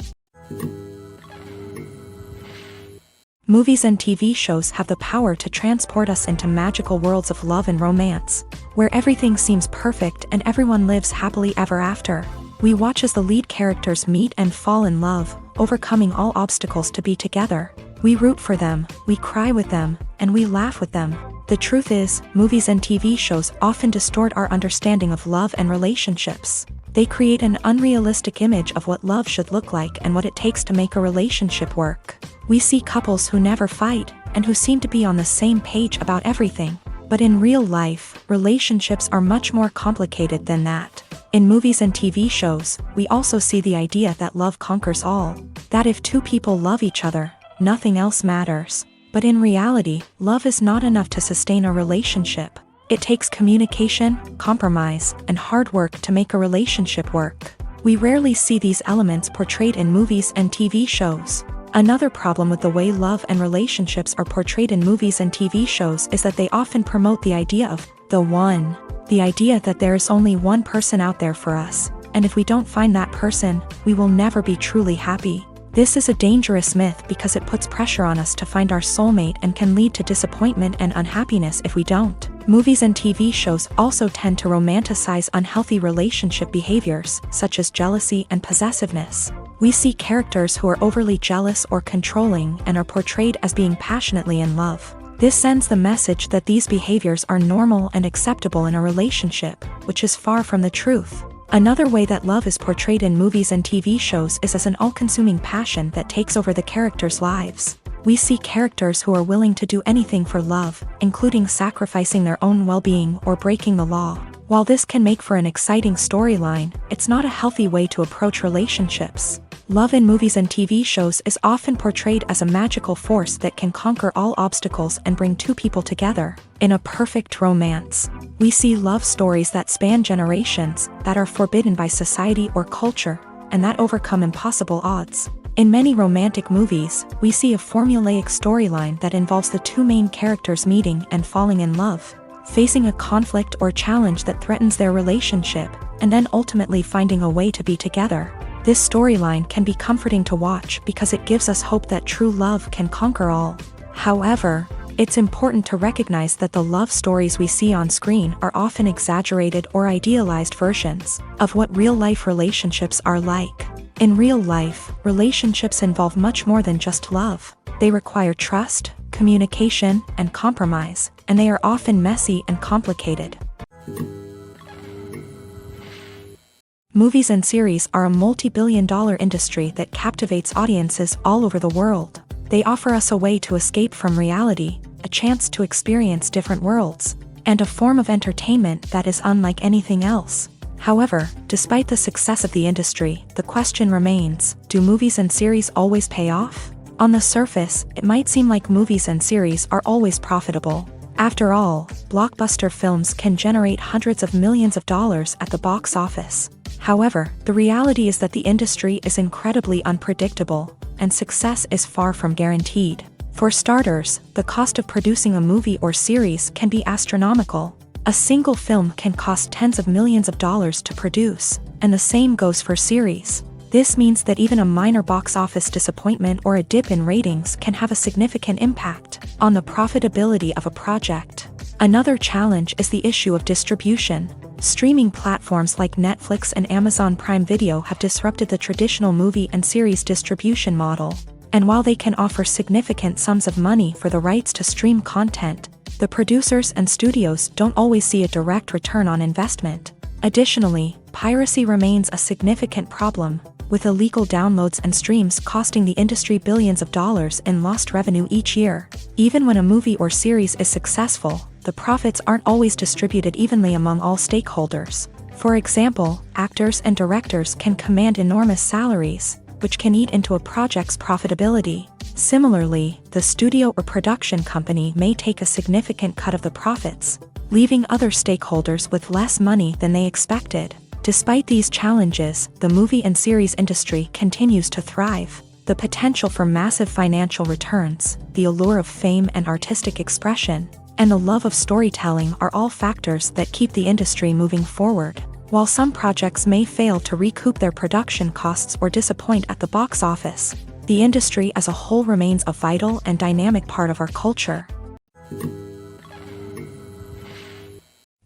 Movies and TV shows have the power to transport us into magical worlds of love and romance, where everything seems perfect and everyone lives happily ever after. We watch as the lead characters meet and fall in love, overcoming all obstacles to be together. We root for them, we cry with them, and we laugh with them. The truth is, movies and TV shows often distort our understanding of love and relationships. They create an unrealistic image of what love should look like and what it takes to make a relationship work. We see couples who never fight, and who seem to be on the same page about everything. But in real life, relationships are much more complicated than that. In movies and TV shows, we also see the idea that love conquers all. That if two people love each other, nothing else matters. But in reality, love is not enough to sustain a relationship. It takes communication, compromise, and hard work to make a relationship work. We rarely see these elements portrayed in movies and TV shows. Another problem with the way love and relationships are portrayed in movies and TV shows is that they often promote the idea of the one. The idea that there is only one person out there for us, and if we don't find that person, we will never be truly happy. This is a dangerous myth because it puts pressure on us to find our soulmate and can lead to disappointment and unhappiness if we don't. Movies and TV shows also tend to romanticize unhealthy relationship behaviors, such as jealousy and possessiveness. We see characters who are overly jealous or controlling and are portrayed as being passionately in love. This sends the message that these behaviors are normal and acceptable in a relationship, which is far from the truth. Another way that love is portrayed in movies and TV shows is as an all-consuming passion that takes over the characters' lives. We see characters who are willing to do anything for love, including sacrificing their own well-being or breaking the law. While this can make for an exciting storyline, it's not a healthy way to approach relationships. Love in movies and TV shows is often portrayed as a magical force that can conquer all obstacles and bring two people together. In a perfect romance, we see love stories that span generations, that are forbidden by society or culture, and that overcome impossible odds. In many romantic movies, we see a formulaic storyline that involves the two main characters meeting and falling in love, facing a conflict or challenge that threatens their relationship, and then ultimately finding a way to be together. This storyline can be comforting to watch because it gives us hope that true love can conquer all. However, it's important to recognize that the love stories we see on screen are often exaggerated or idealized versions of what real-life relationships are like. In real life, relationships involve much more than just love. They require trust, communication, and compromise, and they are often messy and complicated. Movies and series are a multi-billion-dollar industry that captivates audiences all over the world. They offer us a way to escape from reality, a chance to experience different worlds, and a form of entertainment that is unlike anything else. However, despite the success of the industry, the question remains, do movies and series always pay off? On the surface, it might seem like movies and series are always profitable. After all, blockbuster films can generate hundreds of millions of dollars at the box office. However, the reality is that the industry is incredibly unpredictable, and success is far from guaranteed. For starters, the cost of producing a movie or series can be astronomical. A single film can cost tens of millions of dollars to produce, and the same goes for series. This means that even a minor box office disappointment or a dip in ratings can have a significant impact on the profitability of a project. Another challenge is the issue of distribution. Streaming platforms like Netflix and Amazon Prime Video have disrupted the traditional movie and series distribution model. And while they can offer significant sums of money for the rights to stream content, the producers and studios don't always see a direct return on investment. Additionally, piracy remains a significant problem, with illegal downloads and streams costing the industry billions of dollars in lost revenue each year. Even when a movie or series is successful, the profits aren't always distributed evenly among all stakeholders. For example, actors and directors can command enormous salaries, which can eat into a project's profitability. Similarly, the studio or production company may take a significant cut of the profits, leaving other stakeholders with less money than they expected. Despite these challenges, the movie and series industry continues to thrive. The potential for massive financial returns, the allure of fame and artistic expression, and the love of storytelling are all factors that keep the industry moving forward. While some projects may fail to recoup their production costs or disappoint at the box office, the industry as a whole remains a vital and dynamic part of our culture.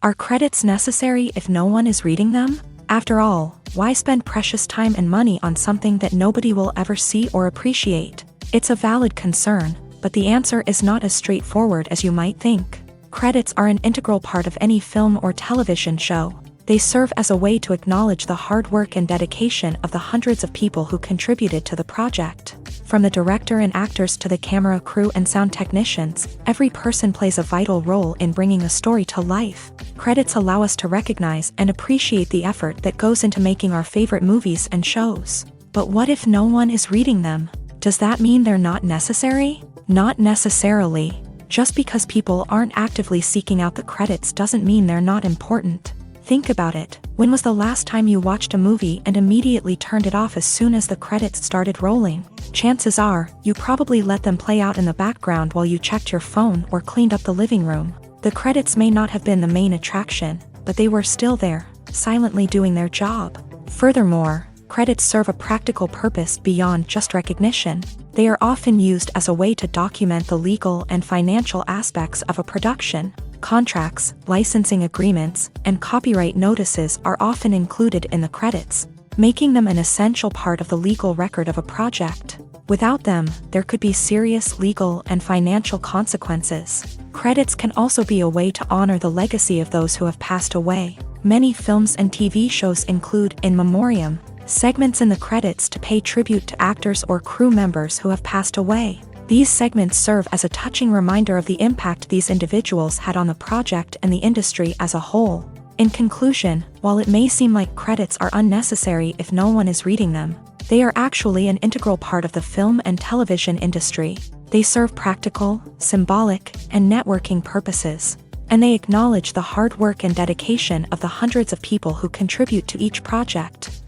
Are credits necessary if no one is reading them? After all, why spend precious time and money on something that nobody will ever see or appreciate? It's a valid concern, but the answer is not as straightforward as you might think. Credits are an integral part of any film or television show. They serve as a way to acknowledge the hard work and dedication of the hundreds of people who contributed to the project. From the director and actors to the camera crew and sound technicians, every person plays a vital role in bringing a story to life. Credits allow us to recognize and appreciate the effort that goes into making our favorite movies and shows. But what if no one is reading them? Does that mean they're not necessary? Not necessarily. Just because people aren't actively seeking out the credits doesn't mean they're not important. Think about it. When was the last time you watched a movie and immediately turned it off as soon as the credits started rolling? Chances are, you probably let them play out in the background while you checked your phone or cleaned up the living room. The credits may not have been the main attraction, but they were still there, silently doing their job. Furthermore, credits serve a practical purpose beyond just recognition. They are often used as a way to document the legal and financial aspects of a production. Contracts, licensing agreements, and copyright notices are often included in the credits, making them an essential part of the legal record of a project. Without them, there could be serious legal and financial consequences. Credits can also be a way to honor the legacy of those who have passed away. Many films and TV shows include in memoriam segments in the credits to pay tribute to actors or crew members who have passed away. These segments serve as a touching reminder of the impact these individuals had on the project and the industry as a whole. In conclusion, while it may seem like credits are unnecessary if no one is reading them, they are actually an integral part of the film and television industry. They serve practical, symbolic, and networking purposes, and they acknowledge the hard work and dedication of the hundreds of people who contribute to each project.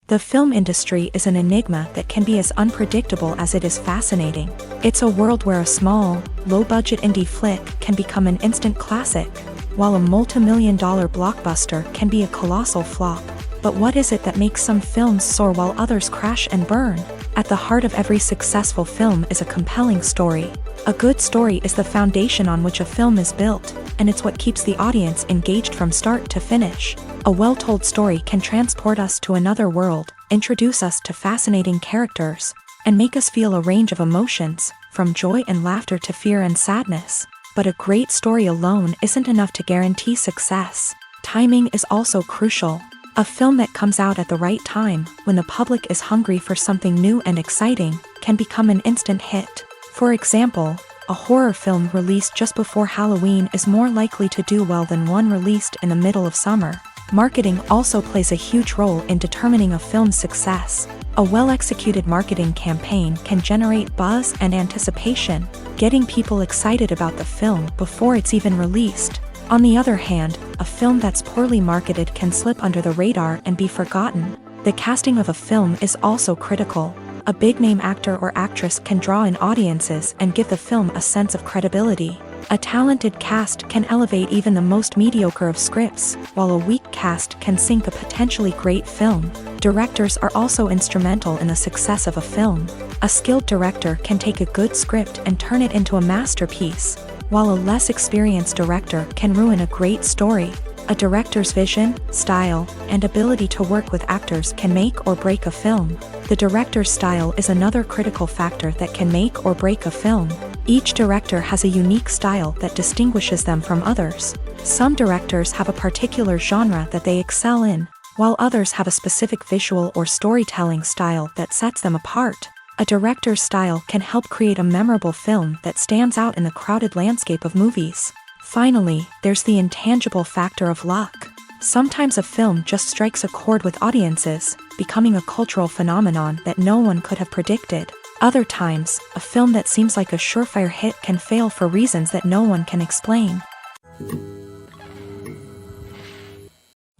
The film industry is an enigma that can be as unpredictable as it is fascinating. It's a world where a small, low-budget indie flick can become an instant classic, while a multi-million-dollar blockbuster can be a colossal flop. But what is it that makes some films soar while others crash and burn? At the heart of every successful film is a compelling story. A good story is the foundation on which a film is built, and it's what keeps the audience engaged from start to finish. A well-told story can transport us to another world, introduce us to fascinating characters, and make us feel a range of emotions, from joy and laughter to fear and sadness. But a great story alone isn't enough to guarantee success. Timing is also crucial. A film that comes out at the right time, when the public is hungry for something new and exciting, can become an instant hit. For example, a horror film released just before Halloween is more likely to do well than one released in the middle of summer. Marketing also plays a huge role in determining a film's success. A well-executed marketing campaign can generate buzz and anticipation, getting people excited about the film before it's even released. On the other hand, a film that's poorly marketed can slip under the radar and be forgotten. The casting of a film is also critical. A big-name actor or actress can draw in audiences and give the film a sense of credibility. A talented cast can elevate even the most mediocre of scripts, while a weak cast can sink a potentially great film. Directors are also instrumental in the success of a film. A skilled director can take a good script and turn it into a masterpiece, while a less experienced director can ruin a great story. A director's vision, style, and ability to work with actors can make or break a film. The director's style is another critical factor that can make or break a film. Each director has a unique style that distinguishes them from others. Some directors have a particular genre that they excel in, while others have a specific visual or storytelling style that sets them apart. A director's style can help create a memorable film that stands out in the crowded landscape of movies. Finally, there's the intangible factor of luck. Sometimes a film just strikes a chord with audiences, becoming a cultural phenomenon that no one could have predicted. Other times, a film that seems like a surefire hit can fail for reasons that no one can explain.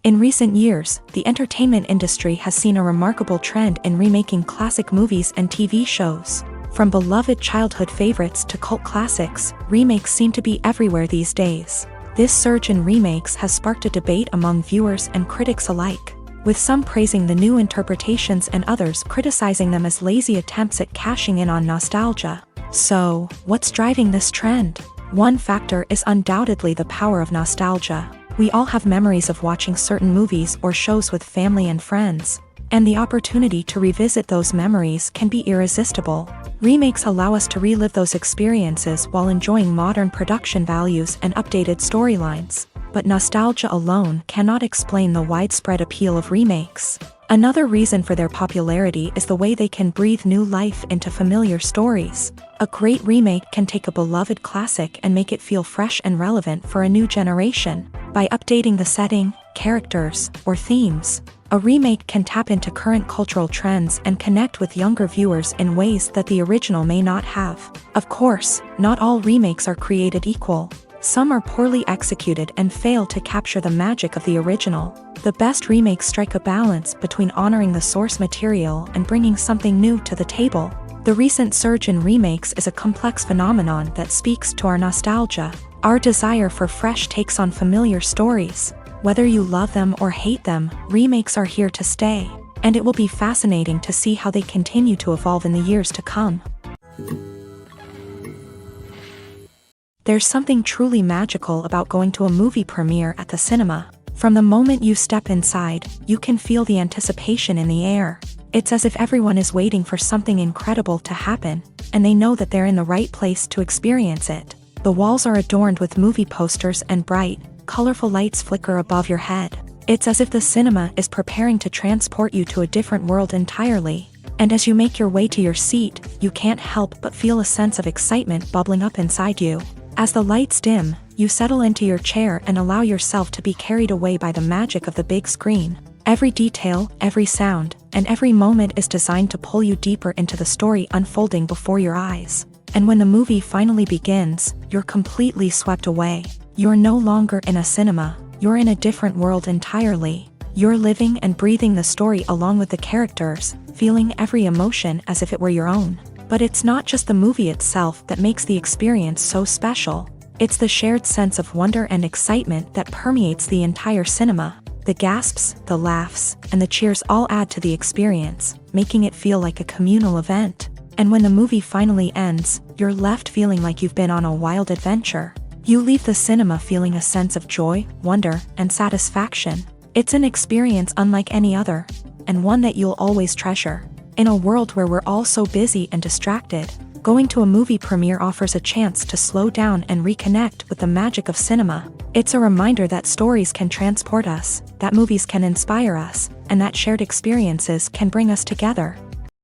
In recent years, the entertainment industry has seen a remarkable trend in remaking classic movies and TV shows. From beloved childhood favorites to cult classics, remakes seem to be everywhere these days. This surge in remakes has sparked a debate among viewers and critics alike, with some praising the new interpretations and others criticizing them as lazy attempts at cashing in on nostalgia. So, what's driving this trend? One factor is undoubtedly the power of nostalgia. We all have memories of watching certain movies or shows with family and friends, and the opportunity to revisit those memories can be irresistible. Remakes allow us to relive those experiences while enjoying modern production values and updated storylines. But nostalgia alone cannot explain the widespread appeal of remakes. Another reason for their popularity is the way they can breathe new life into familiar stories. A great remake can take a beloved classic and make it feel fresh and relevant for a new generation. By updating the setting, characters, or themes, a remake can tap into current cultural trends and connect with younger viewers in ways that the original may not have. Of course, not all remakes are created equal. Some are poorly executed and fail to capture the magic of the original. The best remakes strike a balance between honoring the source material and bringing something new to the table. The recent surge in remakes is a complex phenomenon that speaks to our nostalgia, our desire for fresh takes on familiar stories. Whether you love them or hate them, remakes are here to stay, and it will be fascinating to see how they continue to evolve in the years to come. There's something truly magical about going to a movie premiere at the cinema. From the moment you step inside, you can feel the anticipation in the air. It's as if everyone is waiting for something incredible to happen, and they know that they're in the right place to experience it. The walls are adorned with movie posters and bright, colorful lights flicker above your head. It's as if the cinema is preparing to transport you to a different world entirely. And as you make your way to your seat, you can't help but feel a sense of excitement bubbling up inside you. As the lights dim, you settle into your chair and allow yourself to be carried away by the magic of the big screen. Every detail, every sound, and every moment is designed to pull you deeper into the story unfolding before your eyes. And when the movie finally begins, you're completely swept away. You're no longer in a cinema, you're in a different world entirely. You're living and breathing the story along with the characters, feeling every emotion as if it were your own. But it's not just the movie itself that makes the experience so special. It's the shared sense of wonder and excitement that permeates the entire cinema. The gasps, the laughs, and the cheers all add to the experience, making it feel like a communal event. And when the movie finally ends, you're left feeling like you've been on a wild adventure. You leave the cinema feeling a sense of joy, wonder, and satisfaction. It's an experience unlike any other, and one that you'll always treasure. In a world where we're all so busy and distracted, going to a movie premiere offers a chance to slow down and reconnect with the magic of cinema. It's a reminder that stories can transport us, that movies can inspire us, and that shared experiences can bring us together.